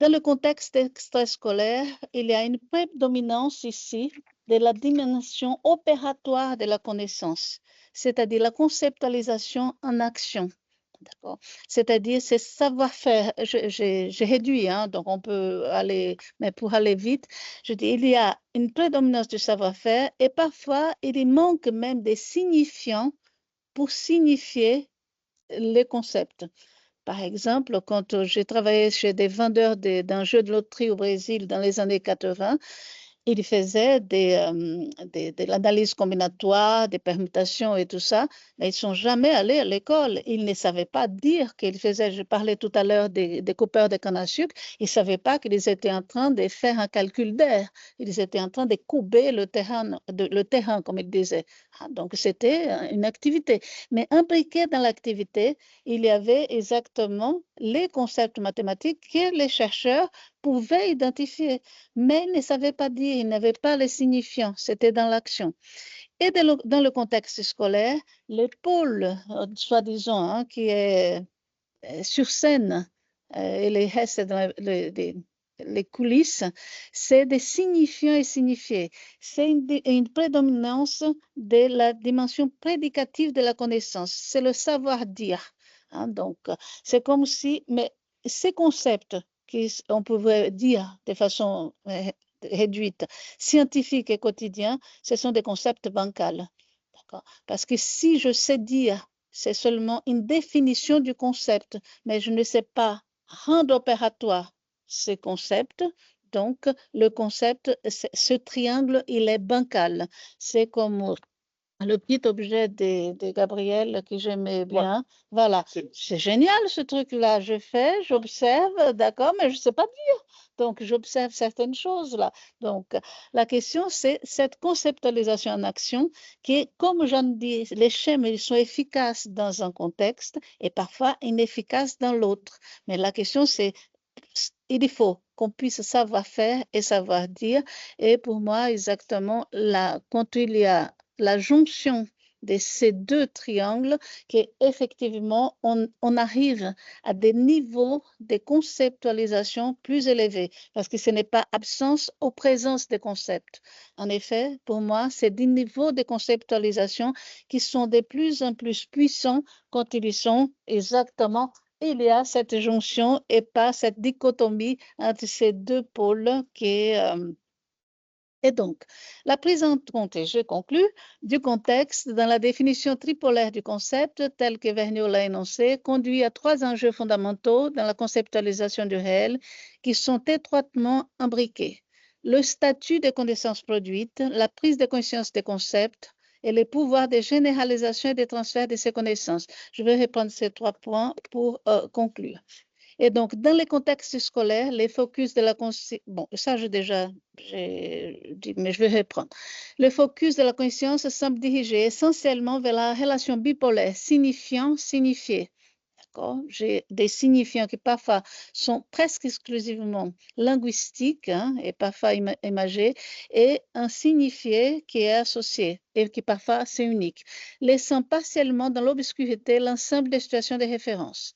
dans le contexte extrascolaire, il y a une prédominance ici de la dimension opératoire de la connaissance, c'est-à-dire la conceptualisation en action. C'est-à-dire, c'est savoir-faire. J'ai réduit, hein, donc on peut aller, mais pour aller vite, je dis, il y a une prédominance du savoir-faire et parfois, il manque même des signifiants pour signifier les concepts. Par exemple, quand j'ai travaillé chez des vendeurs d'un jeu de loterie au Brésil dans les années 80, il faisait de l'analyse combinatoire, des permutations et tout ça, mais ils ne sont jamais allés à l'école. Ils ne savaient pas dire qu'ils faisaient, je parlais tout à l'heure des coupeurs de canne à sucre, ils ne savaient pas qu'ils étaient en train de faire un calcul d'air. Ils étaient en train de couper le terrain comme ils disaient. Donc, c'était une activité. Mais imbriqué dans l'activité, il y avait exactement les concepts mathématiques que les chercheurs pouvaient identifier, mais ils ne savaient pas dire, ils n'avaient pas les signifiants, c'était dans l'action. Et dans le contexte scolaire, le pôle, soi-disant, hein, qui est sur scène, et les restes dans les coulisses, c'est des signifiants et signifiés. C'est une prédominance de la dimension prédicative de la connaissance. C'est le savoir-dire. Hein, donc, c'est comme si, mais ces concepts qu'on pouvait dire de façon réduite, scientifique et quotidien, ce sont des concepts bancals. Parce que si je sais dire, c'est seulement une définition du concept, mais je ne sais pas rendre opératoire ces concepts. Donc, le concept, ce triangle, il est bancal. C'est comme le petit objet de Gabriel que j'aimais bien. Voilà, c'est génial ce truc-là. Je fais, j'observe, d'accord, mais je ne sais pas dire. Donc, j'observe certaines choses là. Donc, la question, c'est cette conceptualisation en action qui, comme j'en dis, les schémas, ils sont efficaces dans un contexte et parfois inefficaces dans l'autre. Mais la question, c'est il faut qu'on puisse savoir faire et savoir dire. Et pour moi, exactement, quand il y a la jonction de ces deux triangles, qu'effectivement, on arrive à des niveaux de conceptualisation plus élevés, parce que ce n'est pas absence ou présence de concepts. En effet, pour moi, c'est des niveaux de conceptualisation qui sont de plus en plus puissants quand ils sont exactement il y a cette jonction et pas cette dichotomie entre ces deux pôles qui est. Et donc, la prise en compte, et je conclus, du contexte dans la définition tripolaire du concept, tel que Vergniaud l'a énoncé, conduit à trois enjeux fondamentaux dans la conceptualisation du réel qui sont étroitement imbriqués. Le statut des connaissances produites, la prise de conscience des concepts, et les pouvoirs de généralisation et de transfert de ces connaissances. Je vais reprendre ces trois points pour conclure. Et donc, dans les contextes scolaires, les focus de la conscience, bon, ça j'ai dit, mais je vais reprendre. Le focus de la conscience semble dirigé essentiellement vers la relation bipolaire, signifiant-signifié. J'ai des signifiants qui parfois sont presque exclusivement linguistiques et parfois imagés, et un signifié qui est associé et qui parfois c'est unique, laissant partiellement dans l'obscurité l'ensemble des situations de référence.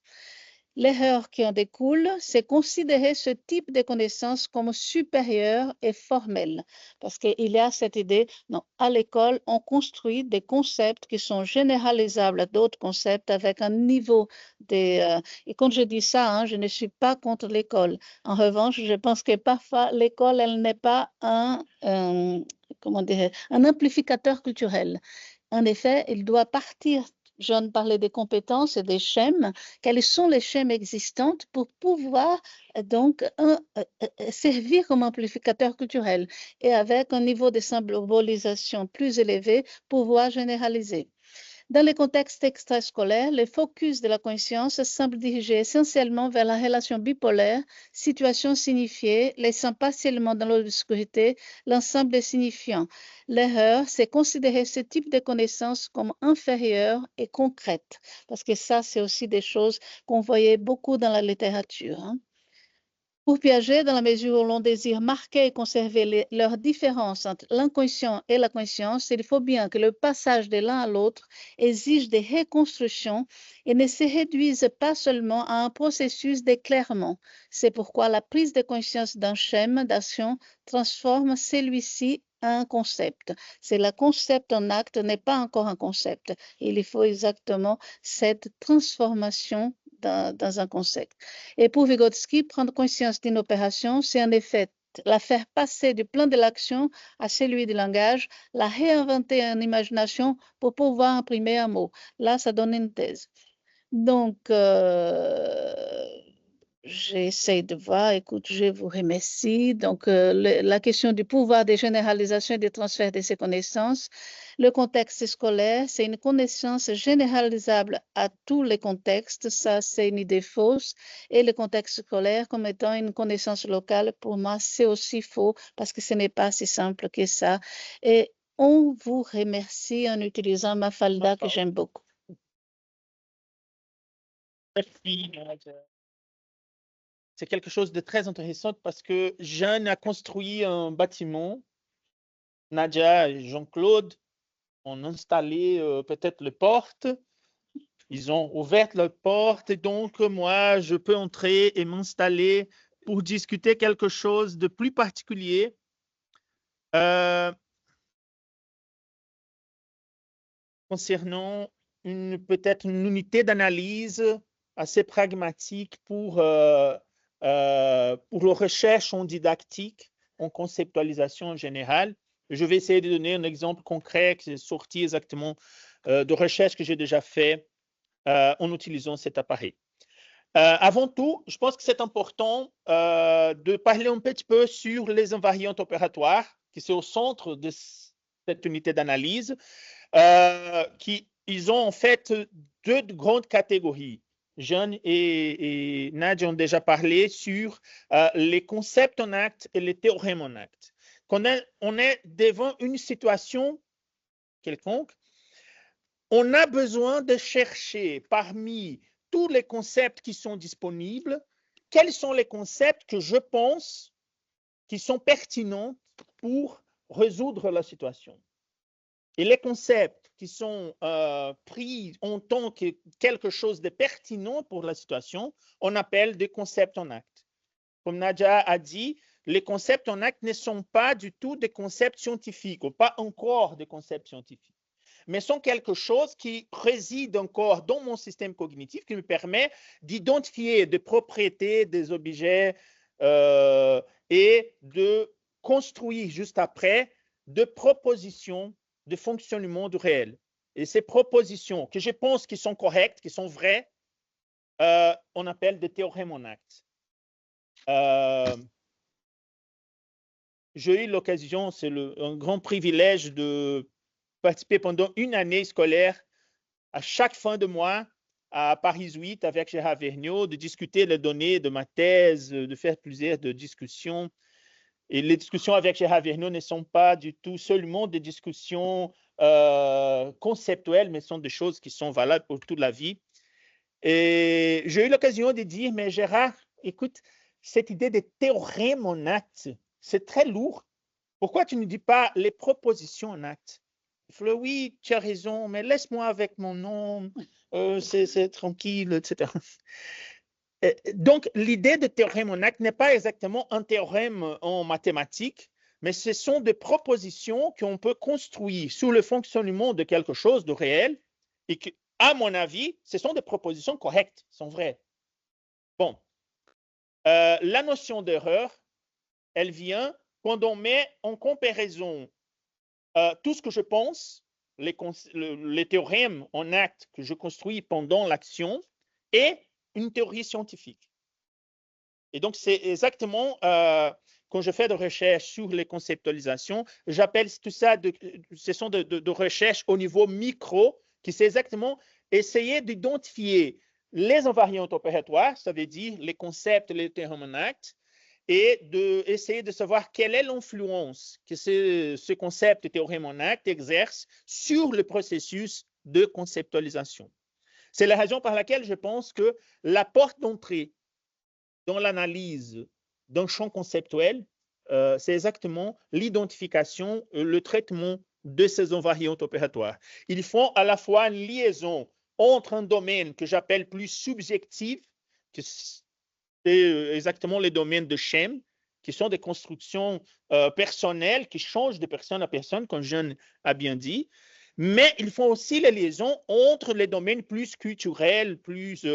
L'erreur qui en découle, c'est considérer ce type de connaissances comme supérieure et formelle, parce qu'il y a cette idée, non, à l'école, on construit des concepts qui sont généralisables à d'autres concepts avec un niveau de... et quand je dis ça, je ne suis pas contre l'école. En revanche, je pense que parfois, l'école, elle n'est pas comment dire, un amplificateur culturel. En effet, il doit partir. John parlait des compétences et des schèmes. Quelles sont les schèmes existantes pour pouvoir donc servir comme amplificateur culturel et avec un niveau de symbolisation plus élevé, pouvoir généraliser. Dans les contextes extrascolaires, le focus de la conscience semble dirigé essentiellement vers la relation bipolaire, situation signifiée, laissant partiellement dans l'obscurité l'ensemble des signifiants. L'erreur, c'est considérer ce type de connaissances comme inférieures et concrètes, parce que ça, c'est aussi des choses qu'on voyait beaucoup dans la littérature. Pour Piaget, dans la mesure où l'on désire marquer et conserver leurs différences entre l'inconscient et la conscience, il faut bien que le passage de l'un à l'autre exige des reconstructions et ne se réduise pas seulement à un processus d'éclairement. C'est pourquoi la prise de conscience d'un schème d'action transforme celui-ci en un concept. C'est le concept en acte n'est pas encore un concept. Il faut exactement cette transformation dans un concept. Et pour Vygotsky, prendre conscience d'une opération, c'est en effet la faire passer du plan de l'action à celui du langage, la réinventer en imagination pour pouvoir imprimer un mot. Là, ça donne une thèse. Donc, j'essaie de voir, écoute, je vous remercie. Donc, la question du pouvoir des généralisations et des transferts de ces connaissances. Le contexte scolaire, c'est une connaissance généralisable à tous les contextes. Ça, c'est une idée fausse. Et le contexte scolaire, comme étant une connaissance locale, pour moi, c'est aussi faux parce que ce n'est pas si simple que ça. Et on vous remercie en utilisant Mafalda, que j'aime beaucoup. Merci, Nadia. C'est quelque chose de très intéressant parce que Jeanne a construit un bâtiment. Nadia et Jean-Claude ont installé peut-être les portes. Ils ont ouvert les portes et donc moi, je peux entrer et m'installer pour discuter quelque chose de plus particulier. Concernant peut-être une unité d'analyse assez pragmatique pour la recherche en didactique, en conceptualisation en général. Je vais essayer de donner un exemple concret qui est sorti exactement de recherche que j'ai déjà fait en utilisant cet appareil. Avant tout, je pense que c'est important de parler un petit peu sur les invariantes opératoires qui sont au centre de cette unité d'analyse. Ils ont en fait deux grandes catégories. Jeanne et Nadia ont déjà parlé sur les concepts en acte et les théorèmes en acte. Quand on est devant une situation quelconque, on a besoin de chercher parmi tous les concepts qui sont disponibles, quels sont les concepts que je pense qui sont pertinents pour résoudre la situation. Et les concepts qui sont pris en tant que quelque chose de pertinent pour la situation, on appelle des concepts en acte. Comme Nadia a dit, les concepts en acte ne sont pas du tout des concepts scientifiques, ou pas encore des concepts scientifiques, mais sont quelque chose qui réside encore dans mon système cognitif, qui me permet d'identifier des propriétés des objets et de construire juste après des propositions de fonctionnement du réel. Et ces propositions que je pense qui sont correctes, qui sont vraies, on appelle des théorèmes en acte. J'ai eu l'occasion, c'est un grand privilège de participer pendant une année scolaire à chaque fin de mois à Paris 8 avec Gérard Vergniaud, de discuter les données de ma thèse, de faire plusieurs discussions. Et les discussions avec Gérard Vergniaud ne sont pas du tout seulement des discussions conceptuelles, mais sont des choses qui sont valables pour toute la vie. Et j'ai eu l'occasion de dire, mais Gérard, écoute, cette idée de théorème en acte, c'est très lourd. Pourquoi tu ne dis pas les propositions en acte? Il faut, oui, tu as raison, mais laisse-moi avec mon nom, c'est tranquille, etc. Donc, l'idée de théorème en acte n'est pas exactement un théorème en mathématiques, mais ce sont des propositions qu'on peut construire sur le fonctionnement de quelque chose de réel et que, à mon avis, ce sont des propositions correctes, sont vraies. Bon, la notion d'erreur, elle vient quand on met en comparaison tout ce que je pense, les théorèmes en acte que je construis pendant l'action et une théorie scientifique. Et donc, c'est exactement quand je fais des recherches sur les conceptualisations, j'appelle tout ça, ce sont de recherches au niveau micro, qui c'est exactement essayer d'identifier les invariantes opératoires, ça veut dire les concepts, les théorèmes en acte, et d'essayer de savoir quelle est l'influence que ce concept de théorème en acte exerce sur le processus de conceptualisation. C'est la raison par laquelle je pense que la porte d'entrée dans l'analyse d'un champ conceptuel, c'est exactement l'identification, le traitement de ces invariantes opératoires. Ils font à la fois une liaison entre un domaine que j'appelle plus subjectif, que c'est exactement les domaines de schème, qui sont des constructions personnelles qui changent de personne à personne, comme Jeanne a bien dit, mais ils font aussi la liaison entre les domaines plus culturels, plus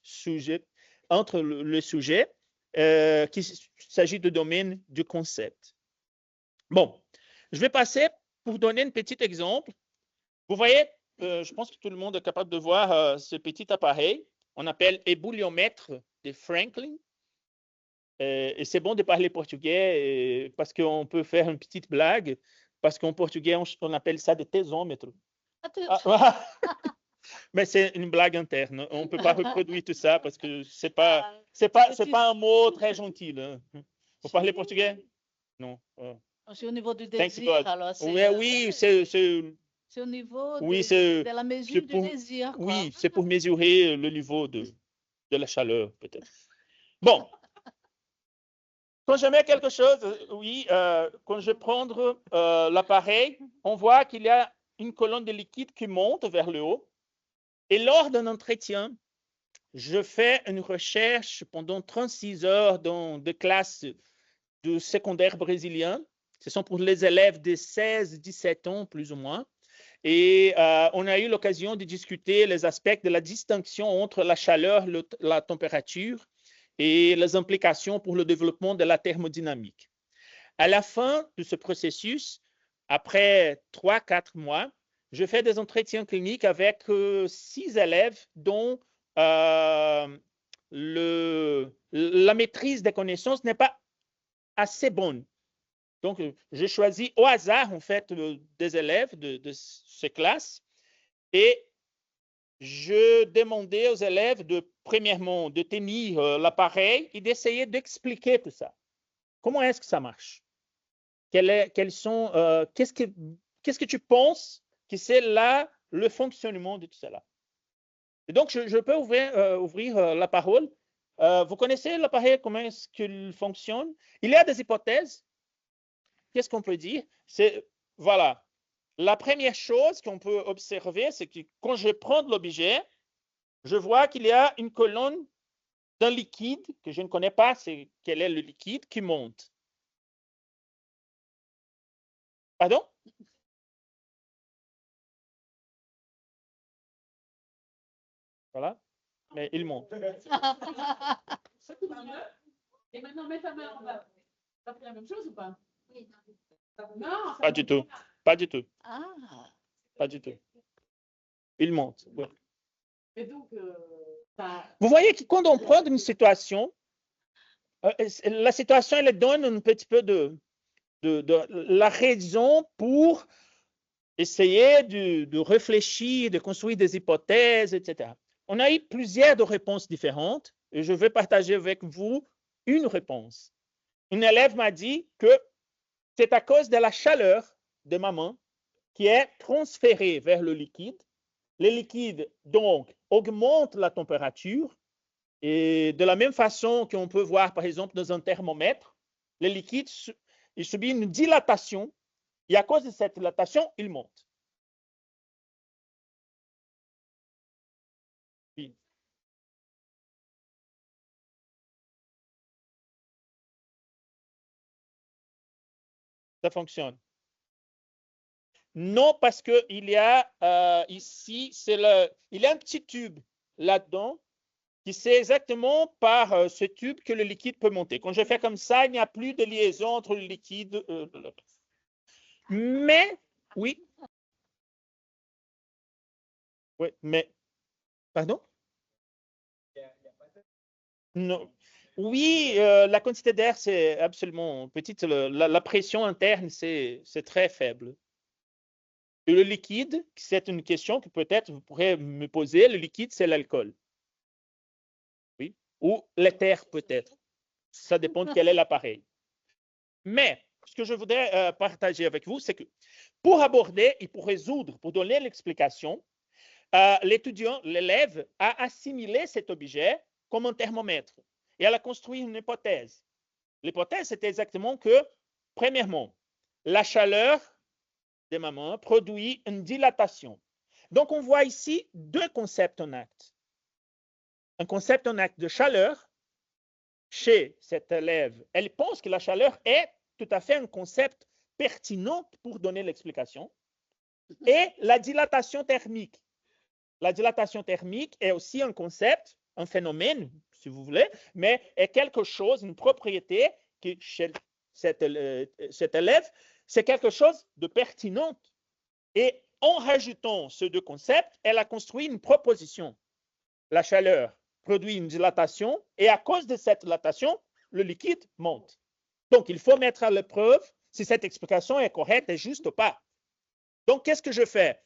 sujets, entre le sujet, qu'il s'agit de domaine du concept. Bon, je vais passer pour donner un petit exemple. Vous voyez, je pense que tout le monde est capable de voir ce petit appareil. On appelle ébouliomètre de Franklin. Et c'est bon de parler portugais parce qu'on peut faire une petite blague, parce qu'en portugais, on appelle ça des thésomètres. Mais c'est une blague interne. On ne peut pas reproduire tout ça parce que ce n'est pas un mot très gentil. Hein. Vous parlez portugais? Non. C'est au niveau du désir. Alors oui, c'est au niveau de la mesure du désir. Quoi. Oui, c'est pour mesurer le niveau de la chaleur, peut-être. Bon. Quand je mets quelque chose, oui, quand je prends l'appareil, on voit qu'il y a une colonne de liquide qui monte vers le haut. Et lors d'un entretien, je fais une recherche pendant 36 heures dans des classes de secondaire brésilien. Ce sont pour les élèves de 16-17 ans, plus ou moins. Et on a eu l'occasion de discuter les aspects de la distinction entre la chaleur, la température et les implications pour le développement de la thermodynamique. À la fin de ce processus, après 3-4 mois, je fais des entretiens cliniques avec 6 élèves dont la maîtrise des connaissances n'est pas assez bonne. Donc, j'ai choisi au hasard, en fait, des élèves de ces classes et je demandais aux élèves premièrement, de tenir l'appareil et d'essayer d'expliquer tout ça. Comment est-ce que ça marche? Qu'est-ce que tu penses que c'est là le fonctionnement de tout cela? Et donc, je peux ouvrir la parole. Vous connaissez l'appareil, comment est-ce qu'il fonctionne? Il y a des hypothèses. Qu'est-ce qu'on peut dire? Voilà. La première chose qu'on peut observer, c'est que quand je prends l'objet, je vois qu'il y a une colonne d'un liquide que je ne connais pas, quel est le liquide qui monte. Pardon? Voilà. Mais il monte. Et maintenant, mets ta main en bas. Ça fait la même chose ou pas? Non, Pas du tout. Pas du tout. Ah. Pas du tout. Il monte. Ouais. Et donc, vous voyez que quand on prend une situation, la situation, elle donne un petit peu de la raison pour essayé de réfléchir, de construire des hypothèses, etc. On a eu plusieurs de réponses différentes et je vais partager avec vous une réponse. Une élève m'a dit que c'est à cause de la chaleur de maman qui est transférée vers le liquide. Le liquide, donc, augmente la température et de la même façon qu'on peut voir, par exemple, dans un thermomètre, le liquide il subit une dilatation et à cause de cette dilatation, il monte. Oui. Ça fonctionne. Non, parce qu'il y a ici, il y a un petit tube là-dedans qui sait exactement par ce tube que le liquide peut monter. Quand je fais comme ça, il n'y a plus de liaison entre le liquide et l'autre. Mais, oui. Oui, mais, pardon? Non. Oui, la quantité d'air, c'est absolument petite. La pression interne, c'est très faible. Et le liquide, c'est une question que peut-être vous pourrez me poser. Le liquide, c'est l'alcool. Oui. Ou l'éther, peut-être. Ça dépend de quel est l'appareil. Mais, ce que je voudrais partager avec vous, c'est que pour aborder et pour résoudre, pour donner l'explication, l'étudiant, l'élève, a assimilé cet objet comme un thermomètre et elle a construit une hypothèse. L'hypothèse, c'était exactement que, premièrement, la chaleur des mamans produit une dilatation. Donc, on voit ici deux concepts en acte. Un concept en acte de chaleur chez cet élève. Elle pense que la chaleur est tout à fait un concept pertinent pour donner l'explication. Et la dilatation thermique. La dilatation thermique est aussi un concept, un phénomène, si vous voulez, mais est quelque chose, une propriété qui, chez cet élève, c'est quelque chose de pertinent. Et en rajoutant ces deux concepts, elle a construit une proposition. La chaleur produit une dilatation et à cause de cette dilatation, le liquide monte. Donc, il faut mettre à l'épreuve si cette explication est correcte et juste ou pas. Donc, qu'est-ce que je fais?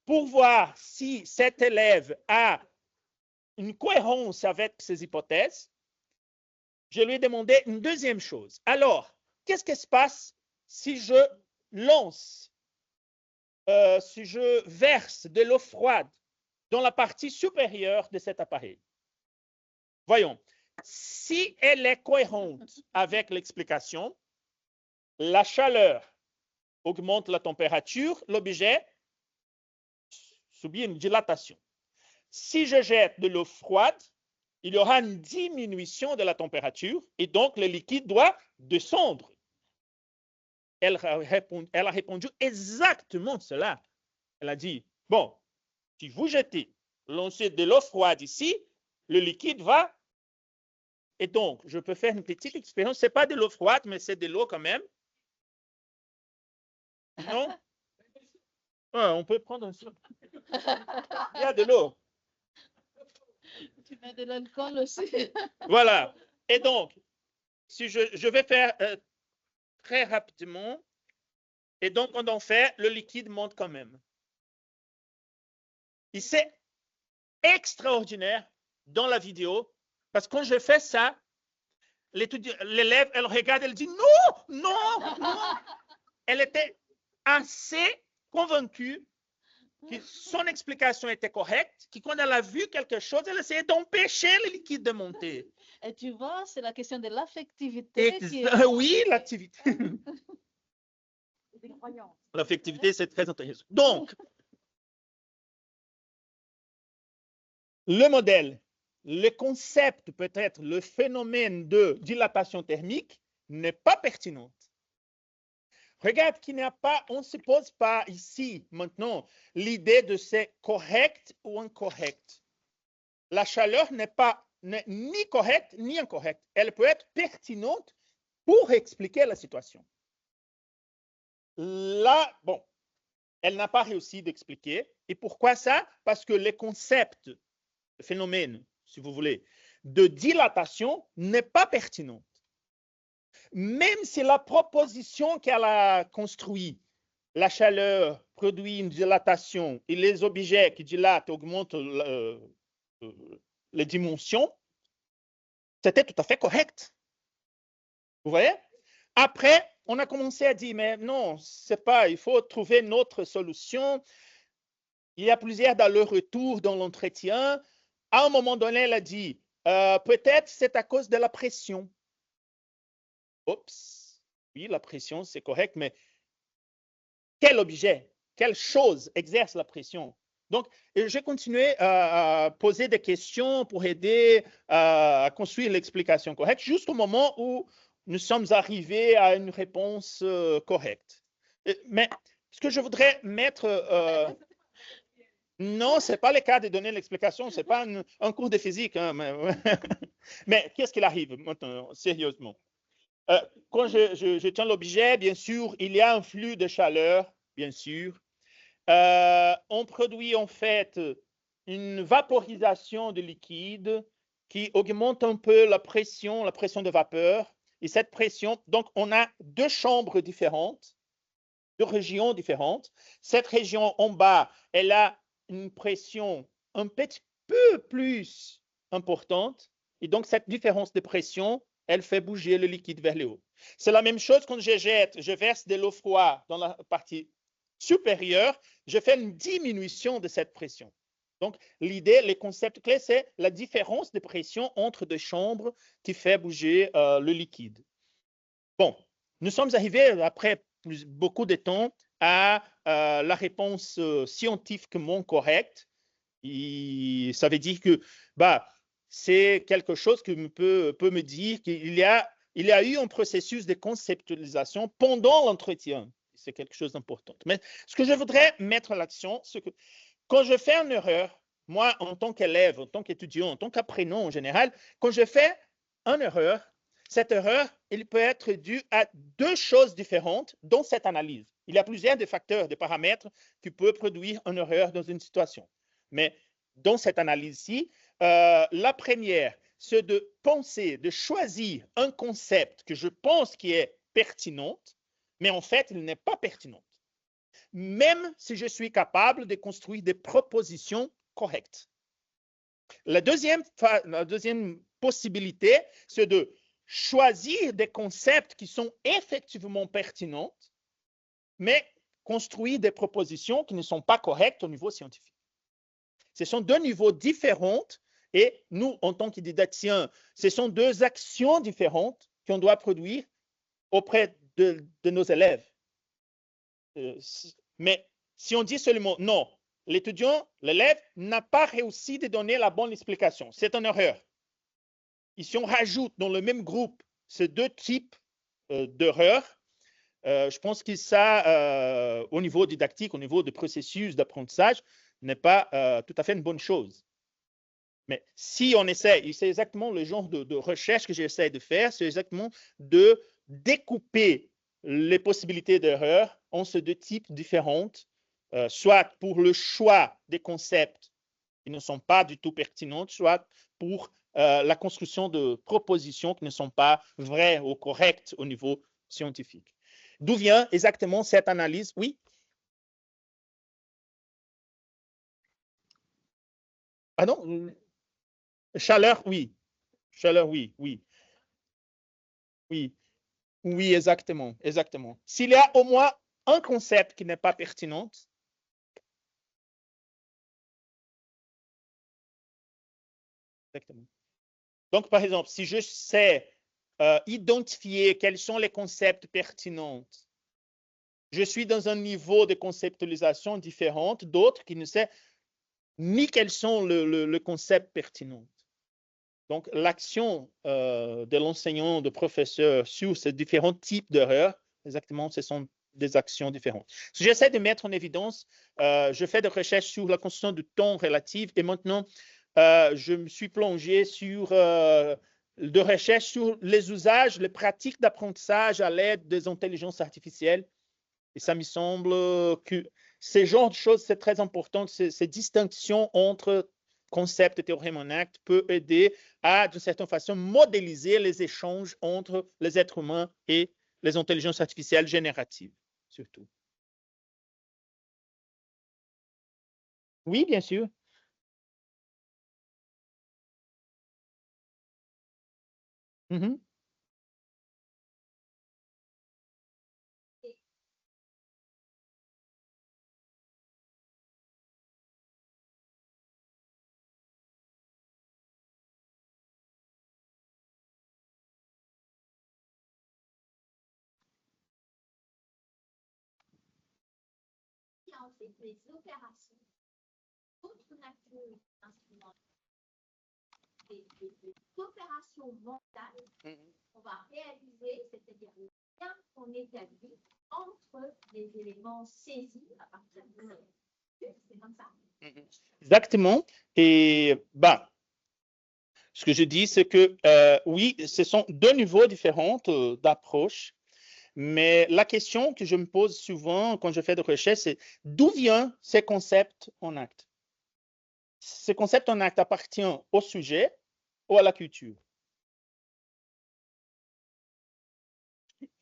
Pour voir si cet élève a une cohérence avec ses hypothèses, je lui ai demandé une deuxième chose. Alors, qu'est-ce qui se passe si je lance, si je verse de l'eau froide dans la partie supérieure de cet appareil? Voyons, si elle est cohérente avec l'explication, la chaleur augmente la température, l'objet subit une dilatation. Si je jette de l'eau froide, il y aura une diminution de la température et donc le liquide doit descendre. Elle a répondu exactement cela. Elle a dit, bon, si vous jetez, lancez de l'eau froide ici, le liquide va. Et donc, je peux faire une petite expérience. Ce n'est pas de l'eau froide, mais c'est de l'eau quand même. Non? Ouais, on peut prendre un seul. Il y a de l'eau. Tu mets de l'alcool aussi. Voilà. Et donc, si je vais faire très rapidement. Et donc, quand on fait, le liquide monte quand même. Et c'est extraordinaire dans la vidéo, parce que quand je fais ça, l'élève, elle regarde, elle dit non, non, non. Elle était assez convaincue que son explication était correcte, que quand elle a vu quelque chose, elle essayait d'empêcher le liquide de monter. Et tu vois, c'est la question de l'affectivité. Oui, l'activité. L'affectivité, c'est très intéressant. Donc, le modèle, le concept, peut-être le phénomène de dilatation thermique n'est pas pertinent. Regarde qu'il n'y a pas, on ne se pose pas ici, maintenant, l'idée de c'est correct ou incorrect. La chaleur n'est ni correcte ni incorrecte. Elle peut être pertinente pour expliquer la situation. Là, bon, elle n'a pas réussi d'expliquer. Et pourquoi ça? Parce que le concept, le phénomène, si vous voulez, de dilatation n'est pas pertinent. Même si la proposition qu'elle a construite, la chaleur produit une dilatation et les objets qui dilatent augmentent les dimensions, c'était tout à fait correct. Vous voyez? Après, on a commencé à dire, mais non, c'est pas, il faut trouver une autre solution. Il y a plusieurs allers-retours dans l'entretien. À un moment donné, elle a dit, peut-être c'est à cause de la pression. Oups, oui, la pression, c'est correct, mais quel objet, quelle chose exerce la pression? Donc, j'ai continué à poser des questions pour aider à construire l'explication correcte jusqu'au moment où nous sommes arrivés à une réponse correcte. Mais ce que je voudrais mettre... non, ce n'est pas le cas de donner l'explication, ce n'est pas un cours de physique. Hein, mais qu'est-ce qu'il arrive maintenant, sérieusement? Quand je tiens l'objet, bien sûr, il y a un flux de chaleur, bien sûr. On produit en fait une vaporisation de liquide qui augmente un peu la pression de vapeur. Et cette pression, donc on a deux chambres différentes, deux régions différentes. Cette région en bas, elle a une pression un petit peu plus importante. Et donc cette différence de pression, elle fait bouger le liquide vers le haut. C'est la même chose quand je verse de l'eau froide dans la partie supérieure, je fais une diminution de cette pression. Donc, l'idée, le concept clé, c'est la différence de pression entre deux chambres qui fait bouger le liquide. Bon, nous sommes arrivés, après beaucoup de temps, à la réponse scientifiquement correcte. Et ça veut dire que c'est quelque chose qui peut me dire qu'il y a eu un processus de conceptualisation pendant l'entretien. C'est quelque chose d'important. Mais ce que je voudrais mettre l'accent, c'est que quand je fais une erreur, moi, en tant qu'élève, en tant qu'étudiant, en tant qu'apprenant en général, quand je fais une erreur, cette erreur, elle peut être due à deux choses différentes dans cette analyse. Il y a plusieurs de facteurs, de paramètres qui peuvent produire une erreur dans une situation. Mais dans cette analyse-ci, la première, c'est de penser, de choisir un concept que je pense qui est pertinent, mais en fait, il n'est pas pertinent. Même si je suis capable de construire des propositions correctes. La deuxième possibilité, c'est de choisir des concepts qui sont effectivement pertinents, mais construire des propositions qui ne sont pas correctes au niveau scientifique. Ce sont deux niveaux différents et nous, en tant que didacticiens, ce sont deux actions différentes qu'on doit produire auprès de nos élèves. Mais si on dit seulement non, l'étudiant, l'élève n'a pas réussi de donner la bonne explication, c'est une erreur. Et si on rajoute dans le même groupe ces deux types d'erreurs, je pense que ça, au niveau didactique, au niveau du processus d'apprentissage, n'est pas tout à fait une bonne chose. Mais si on essaie, et c'est exactement le genre de recherche que j'essaie de faire, c'est exactement de découper les possibilités d'erreur en ces deux types différents, soit pour le choix des concepts qui ne sont pas du tout pertinents, soit pour la construction de propositions qui ne sont pas vraies ou correctes au niveau scientifique. D'où vient exactement cette analyse? Oui? Ah non? Chaleur, oui. Chaleur, oui, oui. Oui. Oui, exactement, exactement. S'il y a au moins un concept qui n'est pas pertinent, exactement. Donc, par exemple, si je sais identifier quels sont les concepts pertinents, je suis dans un niveau de conceptualisation différent d'autres qui ne savent ni quels sont le concept pertinent. Donc, l'action de l'enseignant, de professeur sur ces différents types d'erreurs, exactement, ce sont des actions différentes. Si j'essaie de mettre en évidence, je fais des recherches sur la construction du temps relatif et maintenant, je me suis plongé sur de recherches sur les usages, les pratiques d'apprentissage à l'aide des intelligences artificielles. Et ça me semble que ces genres de choses, c'est très important, ces distinctions entre concept et théorème en acte peut aider à, d'une certaine façon, modéliser les échanges entre les êtres humains et les intelligences artificielles génératives, surtout. Oui, bien sûr. Mhm. Il y a ensuite les opérations, d'autres natures d'instruments, des opérations mentales qu'on va réaliser, c'est-à-dire le lien qu'on établit entre les éléments saisis à partir de c'est comme ça. Exactement. Et bah, ce que je dis, c'est que oui, ce sont deux niveaux différents d'approche. Mais la question que je me pose souvent quand je fais des recherches, c'est d'où viennent ces concepts en acte? Ces concepts en acte appartiennent au sujet ou à la culture?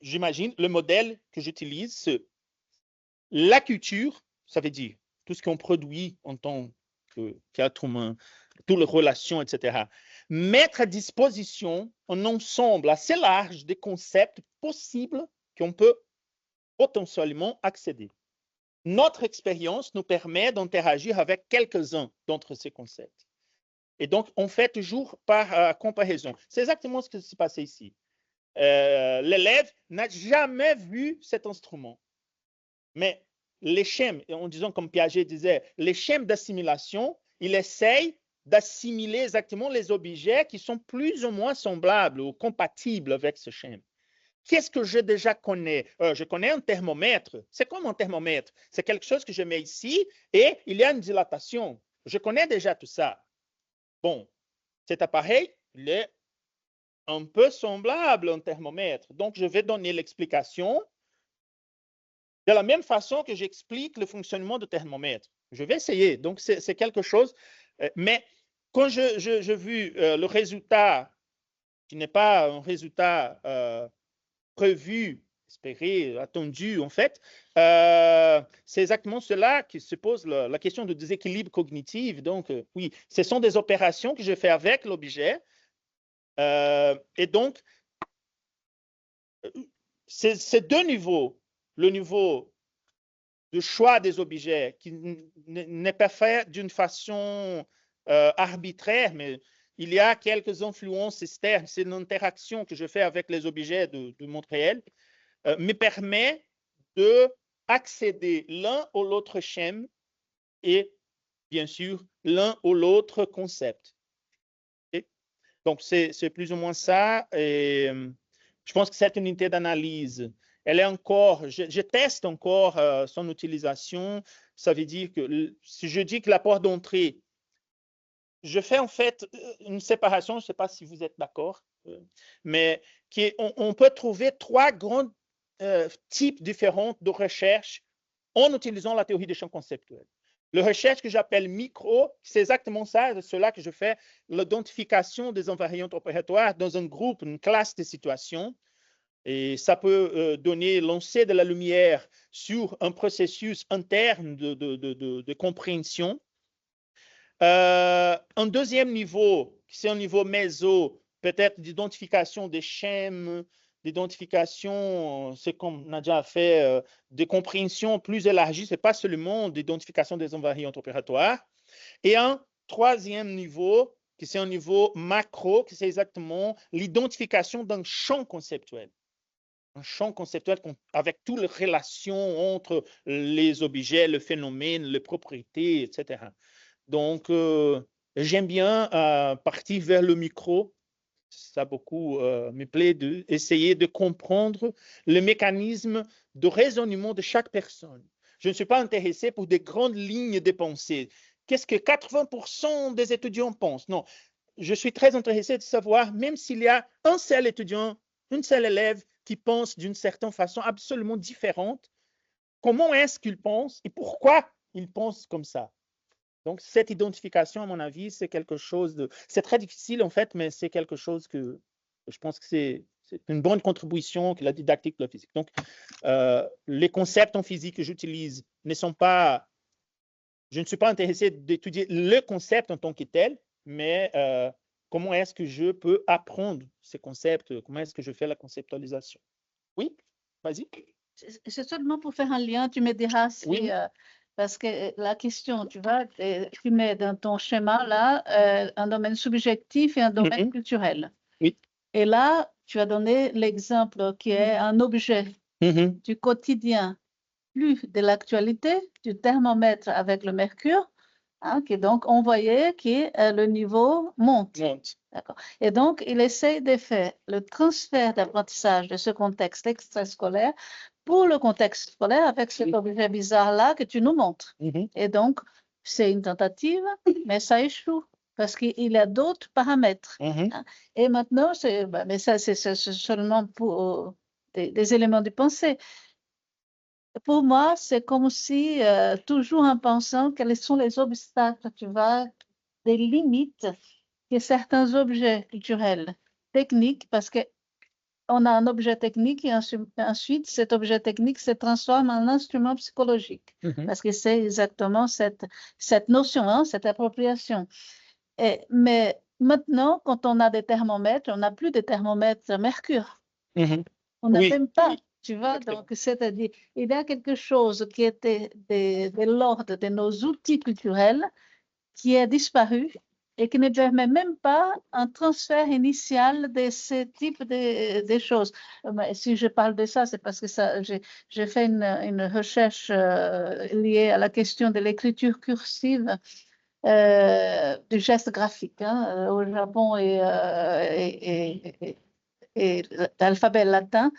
J'imagine le modèle que j'utilise, c'est la culture, ça veut dire tout ce qu'on produit en tant qu'être humain, toutes les relations, etc. Mettre à disposition un ensemble assez large de concepts possibles qu'on peut potentiellement accéder. Notre expérience nous permet d'interagir avec quelques-uns d'entre ces concepts. Et donc, on fait toujours par comparaison. C'est exactement ce qui s'est passé ici. L'élève n'a jamais vu cet instrument. Mais les schèmes, en disant comme Piaget disait, les schèmes d'assimilation, il essaye d'assimiler exactement les objets qui sont plus ou moins semblables ou compatibles avec ce schème. Qu'est-ce que je déjà connais? Je connais un thermomètre. C'est comme un thermomètre. C'est quelque chose que je mets ici et il y a une dilatation. Je connais déjà tout ça. Bon, cet appareil, il est un peu semblable à un thermomètre. Donc, je vais donner l'explication de la même façon que j'explique le fonctionnement du thermomètre. Je vais essayer. Donc, c'est quelque chose. Mais quand j'ai vu le résultat, qui n'est pas un résultat prévu, espéré, attendu, en fait, c'est exactement cela qui se pose la question de déséquilibre cognitif. Donc, oui, ce sont des opérations que je fais avec l'objet. Et donc, c'est deux niveaux. Le niveau de choix des objets qui n'est pas fait d'une façon arbitraire, mais il y a quelques influences externes. C'est l'interaction que je fais avec les objets du monde réel me permet d'accéder l'un ou l'autre schème et bien sûr l'un ou l'autre concept. Okay? Donc, c'est plus ou moins ça. Et je pense que cette unité d'analyse, elle est encore, je teste encore son utilisation. Ça veut dire que si je dis que la porte d'entrée, je fais en fait une séparation, je ne sais pas si vous êtes d'accord, mais on peut trouver trois grands types différents de recherche en utilisant la théorie des champs conceptuels. La recherche que j'appelle micro, c'est exactement ça, c'est cela que je fais, l'identification des invariantes opératoires dans un groupe, une classe de situations. Et ça peut donner, lancer de la lumière sur un processus interne de compréhension. Un deuxième niveau, c'est un niveau méso, peut-être d'identification des schèmes, d'identification, c'est comme Nadia a fait, de compréhension plus élargie, ce n'est pas seulement d'identification des invariantes opératoires. Et un troisième niveau, qui c'est un niveau macro, qui c'est exactement l'identification d'un champ conceptuel. Un champ conceptuel avec toutes les relations entre les objets, le phénomène, les propriétés, etc. Donc, j'aime bien partir vers le micro. Ça beaucoup me plaît d'essayer de comprendre le mécanisme de raisonnement de chaque personne. Je ne suis pas intéressé pour des grandes lignes de pensée. Qu'est-ce que 80% des étudiants pensent? Non, je suis très intéressé de savoir, même s'il y a un seul étudiant, une seule élève qui pense d'une certaine façon absolument différente, comment est-ce qu'il pense et pourquoi il pense comme ça? Donc, cette identification, à mon avis, c'est quelque chose de... C'est très difficile, en fait, mais c'est quelque chose que je pense que c'est une bonne contribution que la didactique de la physique. Donc, les concepts en physique que j'utilise ne sont pas je ne suis pas intéressé d'étudier le concept en tant que tel, mais comment est-ce que je peux apprendre ces concepts, comment est-ce que je fais la conceptualisation. Oui, vas-y. C'est seulement pour faire un lien, tu me diras si, Oui. parce que la question, tu vois, tu mets dans ton schéma là un domaine subjectif et un domaine culturel. Oui. Et là, tu as donné l'exemple qui est un objet du quotidien, plus de l'actualité, du thermomètre avec le mercure, hein, qui donc on voyait que le niveau monte. D'accord. Et donc, il essaye de faire le transfert d'apprentissage de ce contexte extrascolaire pour le contexte scolaire avec cet objet bizarre-là que tu nous montres. Et donc, c'est une tentative, mais ça échoue parce qu'il y a d'autres paramètres. Hein. Et maintenant, mais ça, c'est seulement pour des éléments de pensée. Pour moi, c'est comme si, toujours en pensant quels sont les obstacles, tu vois, des limites que certains objets culturels, techniques, parce qu'on a un objet technique et ensuite cet objet technique se transforme en instrument psychologique, parce que c'est exactement cette notion, hein, cette appropriation. Mais maintenant, quand on a des thermomètres, on n'a plus de thermomètres mercure. On n'a même pas. Tu vois, donc c'est-à-dire, il y a quelque chose qui était de l'ordre de nos outils culturels qui est disparu et qui ne permet même pas un transfert initial de ce type de choses. Mais si je parle de ça, c'est parce que j'ai fait une recherche liée à la question de l'écriture cursive du geste graphique hein, au Japon et l'alphabet latin.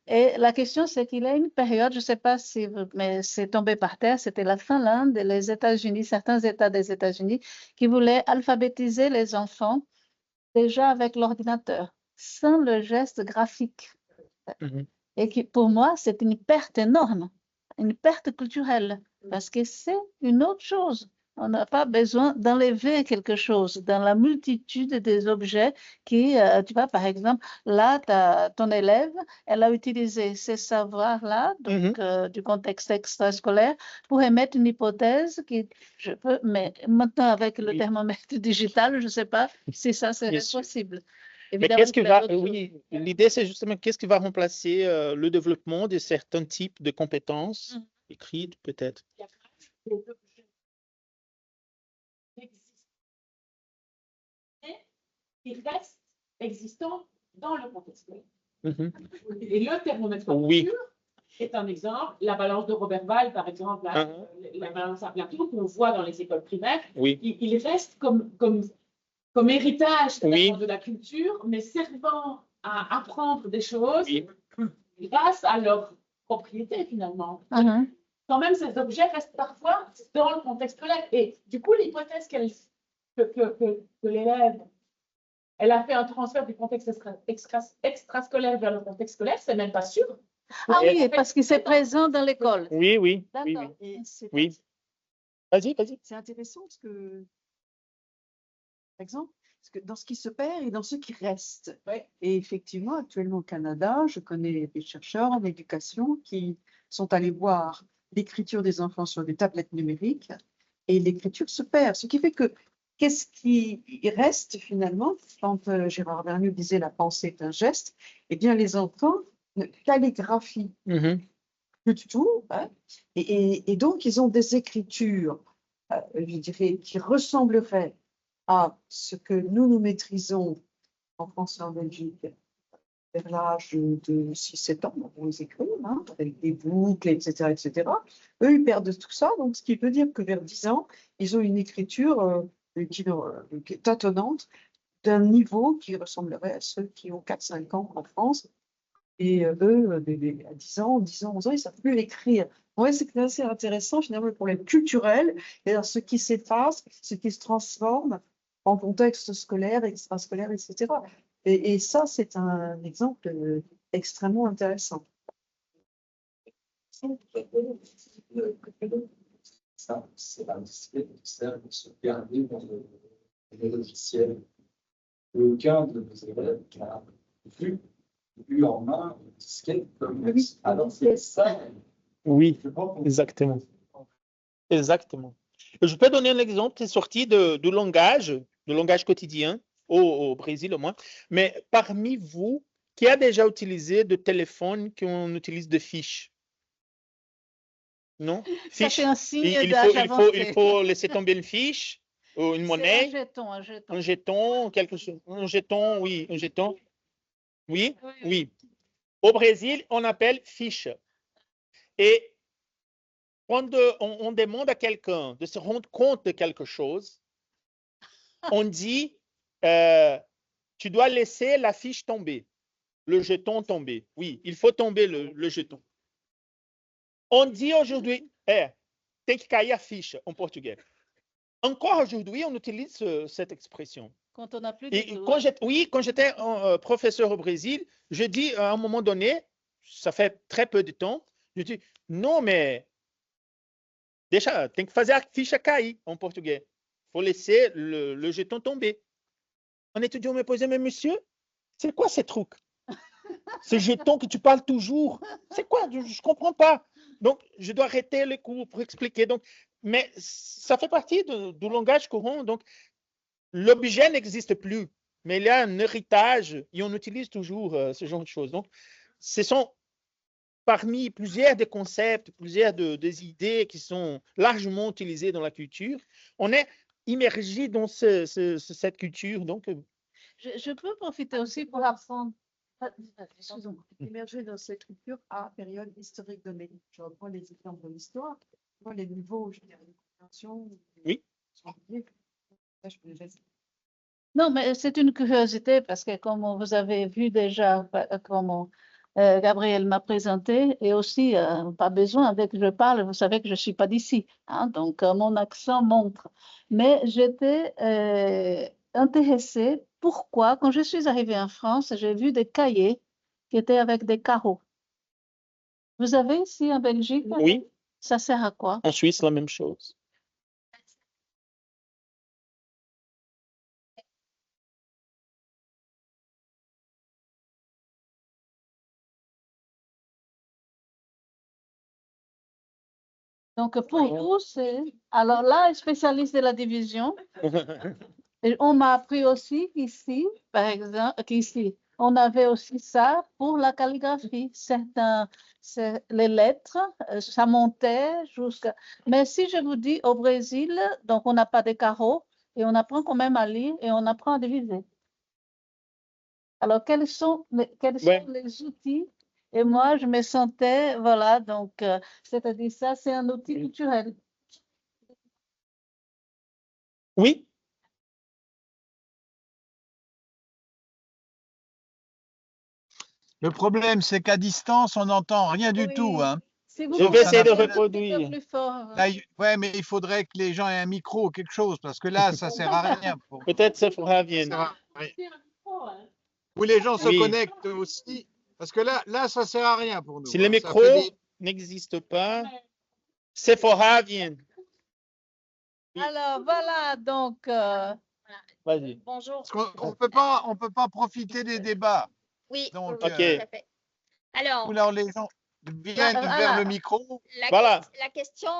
Et la question, c'est qu'il y a une période, je ne sais pas si, mais c'est tombé par terre, c'était la Finlande et les États-Unis, certains États des États-Unis, qui voulaient alphabétiser les enfants déjà avec l'ordinateur, sans le geste graphique. Et qui, pour moi, c'est une perte énorme, une perte culturelle, parce que c'est une autre chose. On n'a pas besoin d'enlever quelque chose dans la multitude des objets qui, tu vois, par exemple, là, ton élève, elle a utilisé ces savoirs-là, donc du contexte extrascolaire, pour émettre une hypothèse qui, je peux, mais maintenant avec le thermomètre digital, je ne sais pas si ça serait possible. Mais qu'est-ce qui va, oui, l'idée c'est justement qu'est-ce qui va remplacer le développement de certains types de compétences écrites peut-être. Qui restent existants dans le contexte. Et le thermomètre est un exemple. La balance de Roberval, par exemple, la balance à plateau qu'on voit dans les écoles primaires, il reste comme héritage de la culture, mais servant à apprendre des choses grâce à leur propriété finalement. Quand même, ces objets restent parfois dans le contexte scolaire. Et du coup, l'hypothèse que l'élève elle a fait un transfert du contexte extrascolaire vers le contexte scolaire, c'est même pas sûr. Ah oui, parce que c'est présent dans l'école. Oui. D'accord. Oui. Vas-y. C'est intéressant parce que, par exemple, dans ce qui se perd et dans ce qui reste. Et effectivement, actuellement au Canada, je connais des chercheurs en éducation qui sont allés voir l'écriture des enfants sur des tablettes numériques et l'écriture se perd. Ce qui fait que qu'est-ce qui reste finalement quand Gérard Vergniaud disait la pensée est un geste? Eh bien, les enfants ne calligraphient plus du tout. Hein, et donc, ils ont des écritures, je dirais, qui ressembleraient à ce que nous maîtrisons en France et en Belgique vers l'âge de 6-7 ans, on les écrit, hein, avec des boucles, etc., etc. Eux, ils perdent tout ça, donc ce qui veut dire que vers 10 ans, ils ont une écriture qui est tâtonnante, d'un niveau qui ressemblerait à ceux qui ont 4-5 ans en France. Et eux, à 10 ans, 11 ans, ils ne savent plus écrire. Oui, c'est assez intéressant, finalement, le problème culturel, c'est-à-dire ce qui s'efface, ce qui se transforme en contexte scolaire, extrascolaire, etc. Et ça, c'est un exemple extrêmement intéressant. Ça, c'est la disquette qui sert de se garder dans le logiciel. Aucun de nos élèves qui a vu en main une disquette comme alors c'est ça. Oui, exactement. Je peux donner un exemple, c'est sorti du langage quotidien, au Brésil au moins. Mais parmi vous, qui a déjà utilisé de téléphones qu'on utilise de fiches? Non? Ça Fiche. fait un signe Il d'âge il avancé. faut laisser tomber une fiche ou une C'est monnaie, un jeton. un jeton, quelque chose. Un jeton, oui, un jeton. Oui, Oui, oui. Au Brésil, on appelle fiche. Et quand on demande à quelqu'un de se rendre compte de quelque chose, on dit, tu dois laisser la fiche tomber, le jeton tomber. Oui, il faut tomber le jeton. On dit aujourd'hui, tem que cair a ficha en portugais. Encore aujourd'hui, on utilise cette expression. Quand on n'a plus Et de quand j'étais professeur au Brésil, je dis à un moment donné, ça fait très peu de temps, je dis, non, mais deixa, tem que fazer a ficha cair en portugais. Il faut laisser le jeton tomber. Un étudiant me posait, mais monsieur, c'est quoi ces trucs? Ces jetons que tu parles toujours, c'est quoi? Je ne comprends pas. Donc, je dois arrêter les cours pour expliquer. Donc, mais ça fait partie du langage courant. Donc, l'objet n'existe plus, mais il y a un héritage et on utilise toujours ce genre de choses. Donc, ce sont parmi plusieurs des concepts, plusieurs des idées qui sont largement utilisées dans la culture. On est immergé dans cette culture. Donc, Je peux profiter aussi pour apprendre. Excusez-moi. Émerger dans cette culture à période historique donnée. Je reprends les exemples de l'histoire. Les niveaux, je dirais, de compréhension. Oui. Ça, je peux déjà dire. Non, mais c'est une curiosité parce que comme vous avez vu déjà, comme Gabriel m'a présenté, et aussi, pas besoin, avec je parle, vous savez que je ne suis pas d'ici, hein, donc mon accent montre. Mais j'étais intéressée, pourquoi, quand je suis arrivée en France, j'ai vu des cahiers qui étaient avec des carreaux. Vous avez ici en Belgique? Oui. Ça sert à quoi? En Suisse, la même chose. Donc, pour vous, c'est... Alors là, spécialiste de la division, et on m'a appris aussi qu'ici, par exemple, qu'ici, on avait aussi ça pour la calligraphie. Les lettres, ça montait jusqu'à... Mais si je vous dis au Brésil, donc on n'a pas de carreaux, et on apprend quand même à lire et on apprend à diviser. Alors, quels sont les outils? Et moi, je me sentais, voilà, donc, c'est-à-dire ça, c'est un outil culturel. Oui. Le problème, c'est qu'à distance, on n'entend rien du Oui. tout. Hein. Si vous Je pouvez vais essayer de parler un reproduire. petit peu plus fort. Là, ouais, mais il faudrait que les gens aient un micro ou quelque chose, parce que là, ça sert à rien. Peut-être ça fera Ça bien. sert à rien. Où les gens se Oui. connectent aussi, parce que là, ça sert à rien pour nous. Si le hein. micro Ça fait des- n'existe pas, Sephora vient. Oui. Alors, voilà, donc, Vas-y. Bonjour. parce qu'on on peut pas profiter des débats. Oui, Donc, oui, Ok. tout à fait. Alors, alors les gens viennent vers le micro. Voilà. la question,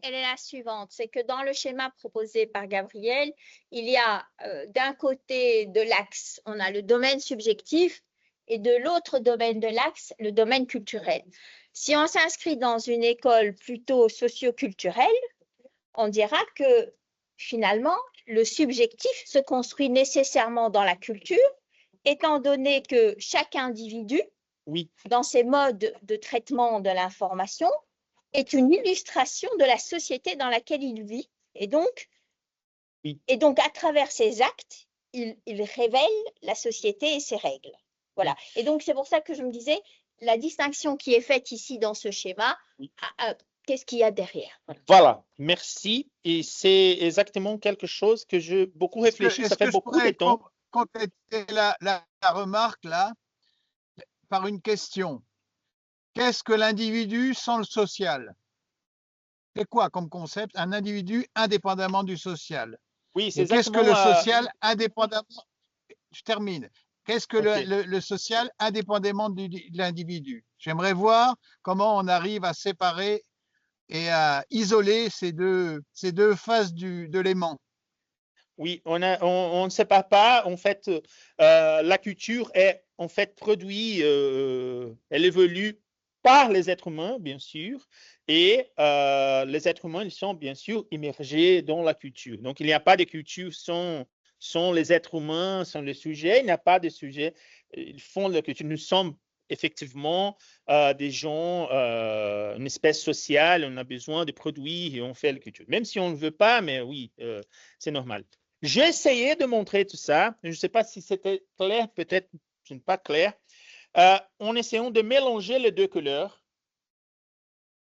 elle est la suivante. C'est que dans le schéma proposé par Gabriel, il y a d'un côté de l'axe, on a le domaine subjectif et de l'autre domaine de l'axe, le domaine culturel. Si on s'inscrit dans une école plutôt socio-culturelle, on dira que finalement, le subjectif se construit nécessairement dans la culture, étant donné que chaque individu, Oui. dans ses modes de traitement de l'information, est une illustration de la société dans laquelle il vit. Et donc, Oui. à travers ses actes, il révèle la société et ses règles. Voilà. Et donc, c'est pour ça que je me disais, la distinction qui est faite ici dans ce schéma, qu'est-ce qu'il y a derrière? Voilà. Merci. Et c'est exactement quelque chose que j'ai beaucoup réfléchi. Ça fait beaucoup de temps. Compléter la remarque là par une question. Qu'est-ce que l'individu sans le social? C'est quoi comme concept? Un individu indépendamment du social. Oui, c'est Et qu'est-ce que exactement. le social indépendamment? Je termine. Qu'est-ce que Ok. le social indépendamment de l'individu? J'aimerais voir comment on arrive à séparer et à isoler ces deux faces de l'aimant. Oui, on ne sépare pas. En fait, la culture est en fait produite, elle évolue par les êtres humains, bien sûr, et les êtres humains, ils sont bien sûr immergés dans la culture. Donc, il n'y a pas de culture sans les êtres humains, sans le sujet. Il n'y a pas de sujet. Ils font la culture. Nous sommes effectivement des gens, une espèce sociale. On a besoin de produits et on fait la culture. Même si on ne veut pas, mais oui, c'est normal. J'ai essayé de montrer tout ça. Je ne sais pas si c'était clair, peut-être ce n'est pas clair. En essayant de mélanger les deux couleurs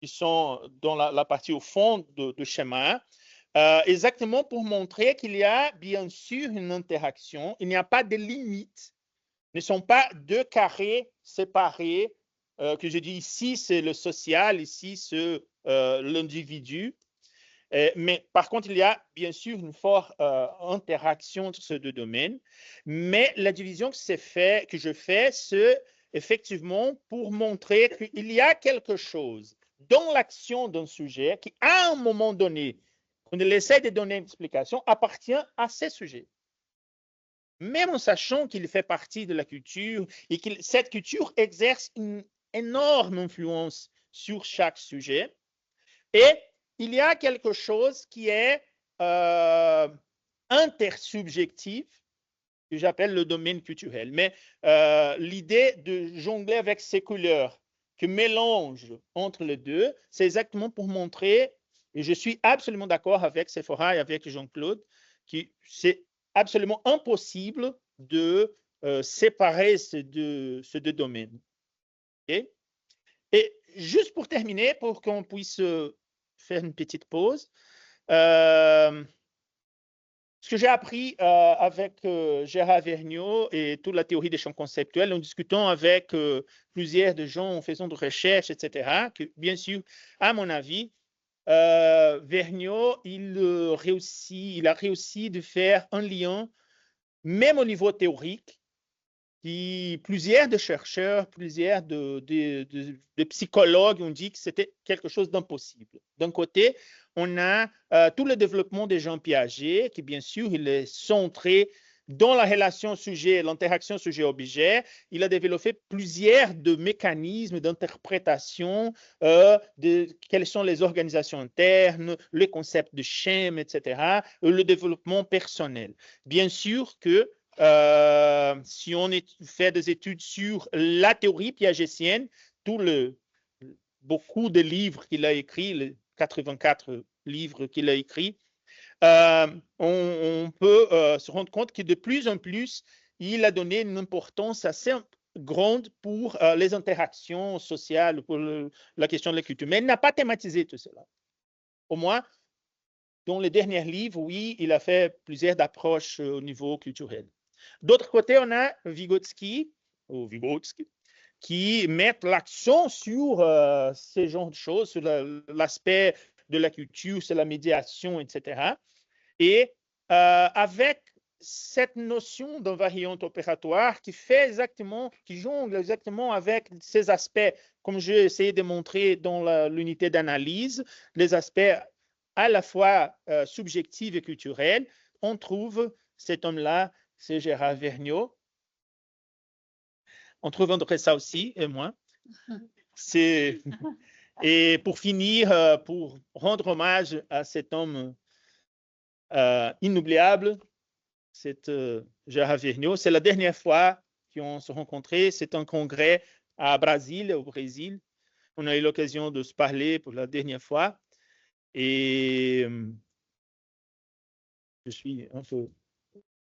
qui sont dans la partie au fond du schéma, exactement pour montrer qu'il y a bien sûr une interaction. Il n'y a pas de limites. Ce ne sont pas deux carrés séparés que je dis ici, c'est le social, ici, c'est l'individu. Mais par contre, il y a bien sûr une forte interaction entre ces deux domaines. Mais la division que je fais, c'est effectivement pour montrer qu'il y a quelque chose dans l'action d'un sujet qui, à un moment donné, quand il essaie de donner une explication, appartient à ce sujet. Même en sachant qu'il fait partie de la culture et que cette culture exerce une énorme influence sur chaque sujet. Et il y a quelque chose qui est intersubjectif, que j'appelle le domaine culturel. Mais l'idée de jongler avec ces couleurs, que mélange entre les deux, c'est exactement pour montrer, et je suis absolument d'accord avec Sephora et avec Jean-Claude, que c'est absolument impossible de séparer ces deux domaines. Okay? Et juste pour terminer, pour qu'on puisse faire une petite pause. Ce que j'ai appris avec Gérard Vergniaud et toute la théorie des champs conceptuels en discutant avec plusieurs de gens en faisant de recherches, etc., que bien sûr, à mon avis, Vergniaud, il a réussi de faire un lien, même au niveau théorique, qui plusieurs de chercheurs, plusieurs de psychologues ont dit que c'était quelque chose d'impossible. D'un côté, on a tout le développement de Jean Piaget, qui bien sûr, il est centré dans la relation sujet, l'interaction sujet-objet. Il a développé plusieurs de mécanismes d'interprétation de quelles sont les organisations internes, les concepts de schème, etc., le développement personnel. Bien sûr que si on fait des études sur la théorie piagétienne, beaucoup de livres qu'il a écrits, les 84 livres qu'il a écrits, on peut se rendre compte que de plus en plus, il a donné une importance assez grande pour les interactions sociales, pour la question de la culture. Mais il n'a pas thématisé tout cela. Au moins, dans les derniers livres, oui, il a fait plusieurs approches au niveau culturel. D'autre côté, on a Vygotsky, qui met l'accent sur ces genres de choses, sur l'aspect de la culture, sur la médiation, etc. Et avec cette notion d'invariante opératoire qui jongle exactement avec ces aspects, comme j'ai essayé de montrer dans l'unité d'analyse, les aspects à la fois subjectifs et culturels, on trouve cet homme-là, c'est Gérard Vergniaud. On trouve André ça aussi, et moi. Et pour finir, pour rendre hommage à cet homme inoubliable, c'est Gérard Vergniaud. C'est la dernière fois qu'on se rencontrait. C'est un congrès à Brasilia, au Brésil. On a eu l'occasion de se parler pour la dernière fois. Et je suis un peu...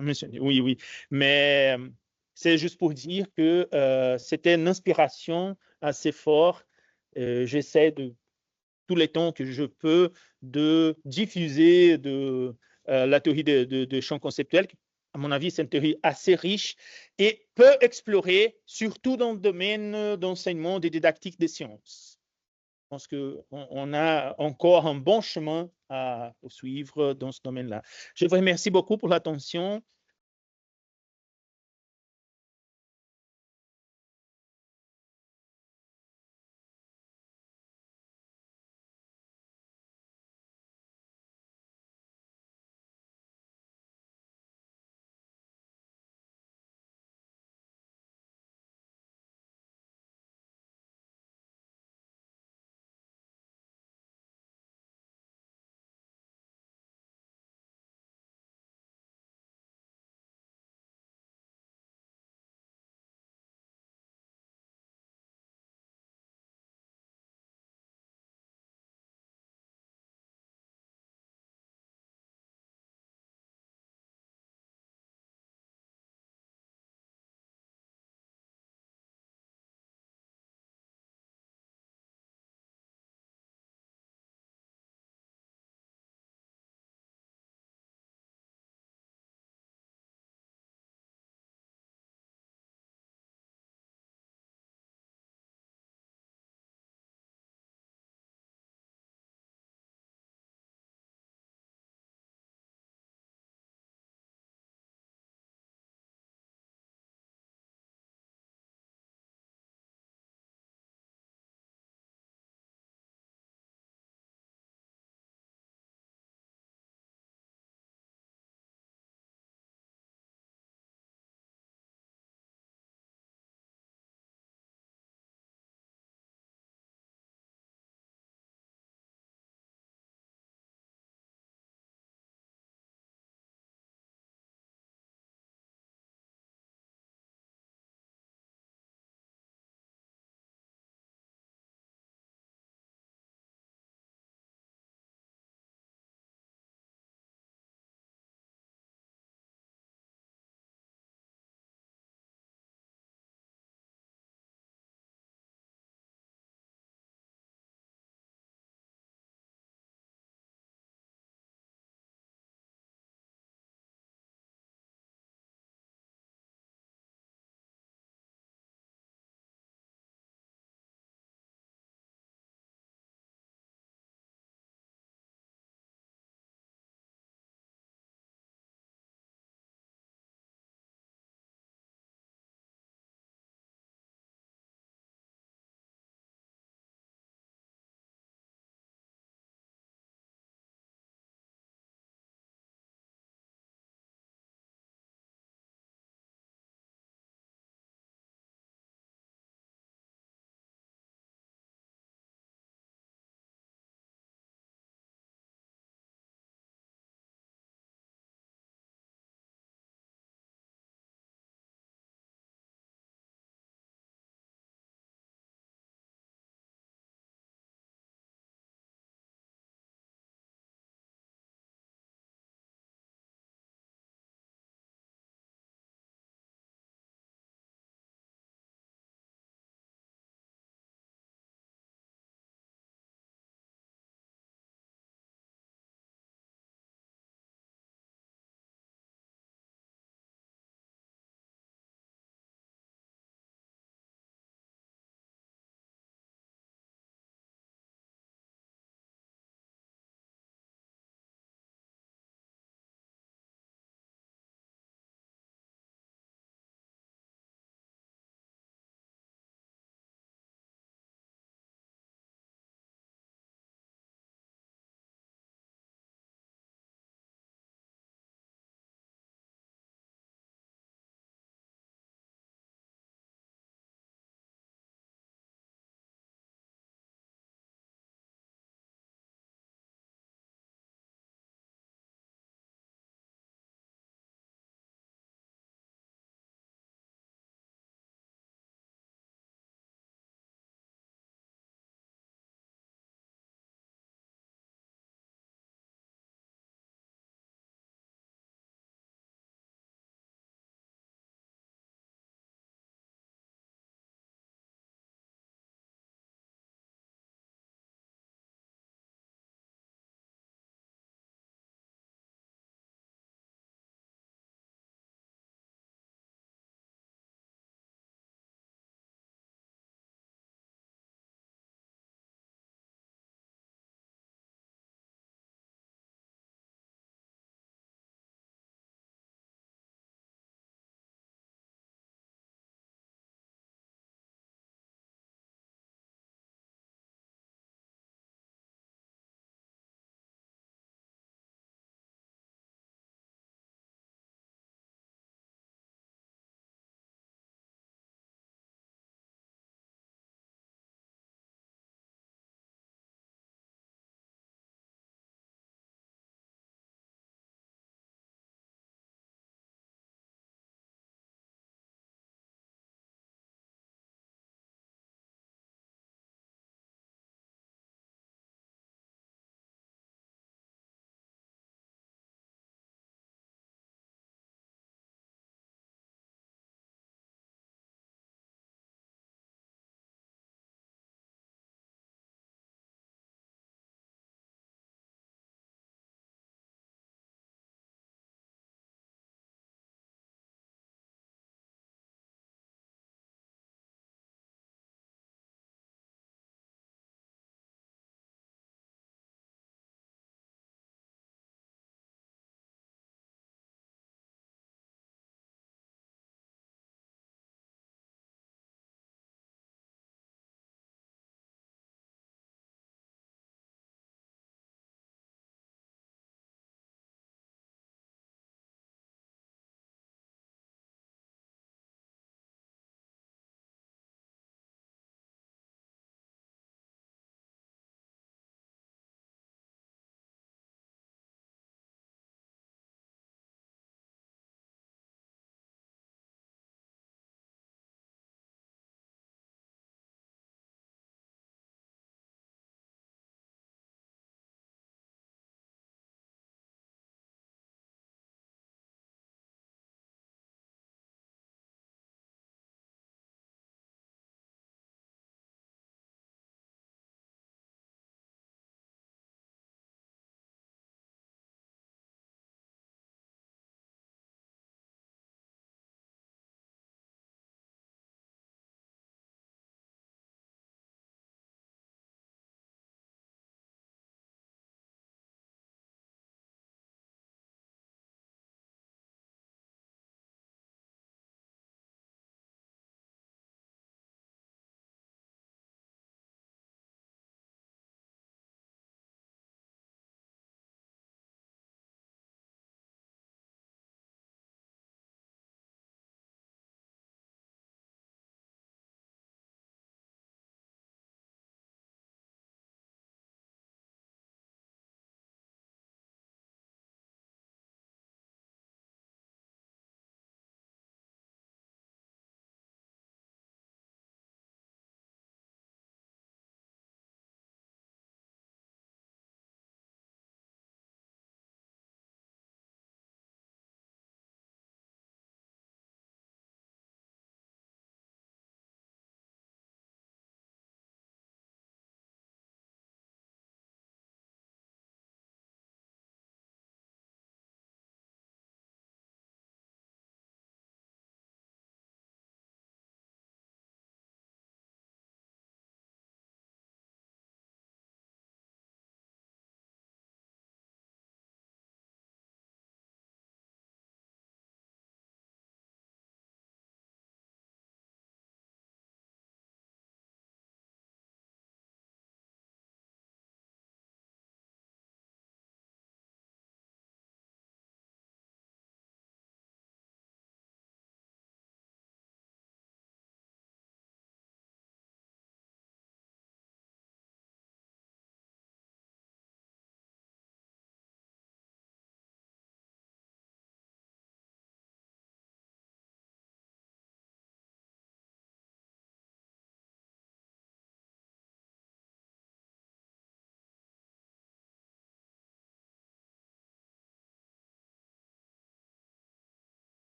Oui. Mais c'est juste pour dire que c'était une inspiration assez forte. J'essaie de tous les temps que je peux de diffuser la théorie de champs conceptuels. À mon avis, c'est une théorie assez riche et peut explorer, surtout dans le domaine d'enseignement des didactiques des sciences. Je pense qu'on a encore un bon chemin à poursuivre dans ce domaine-là. Je vous remercie beaucoup pour l'attention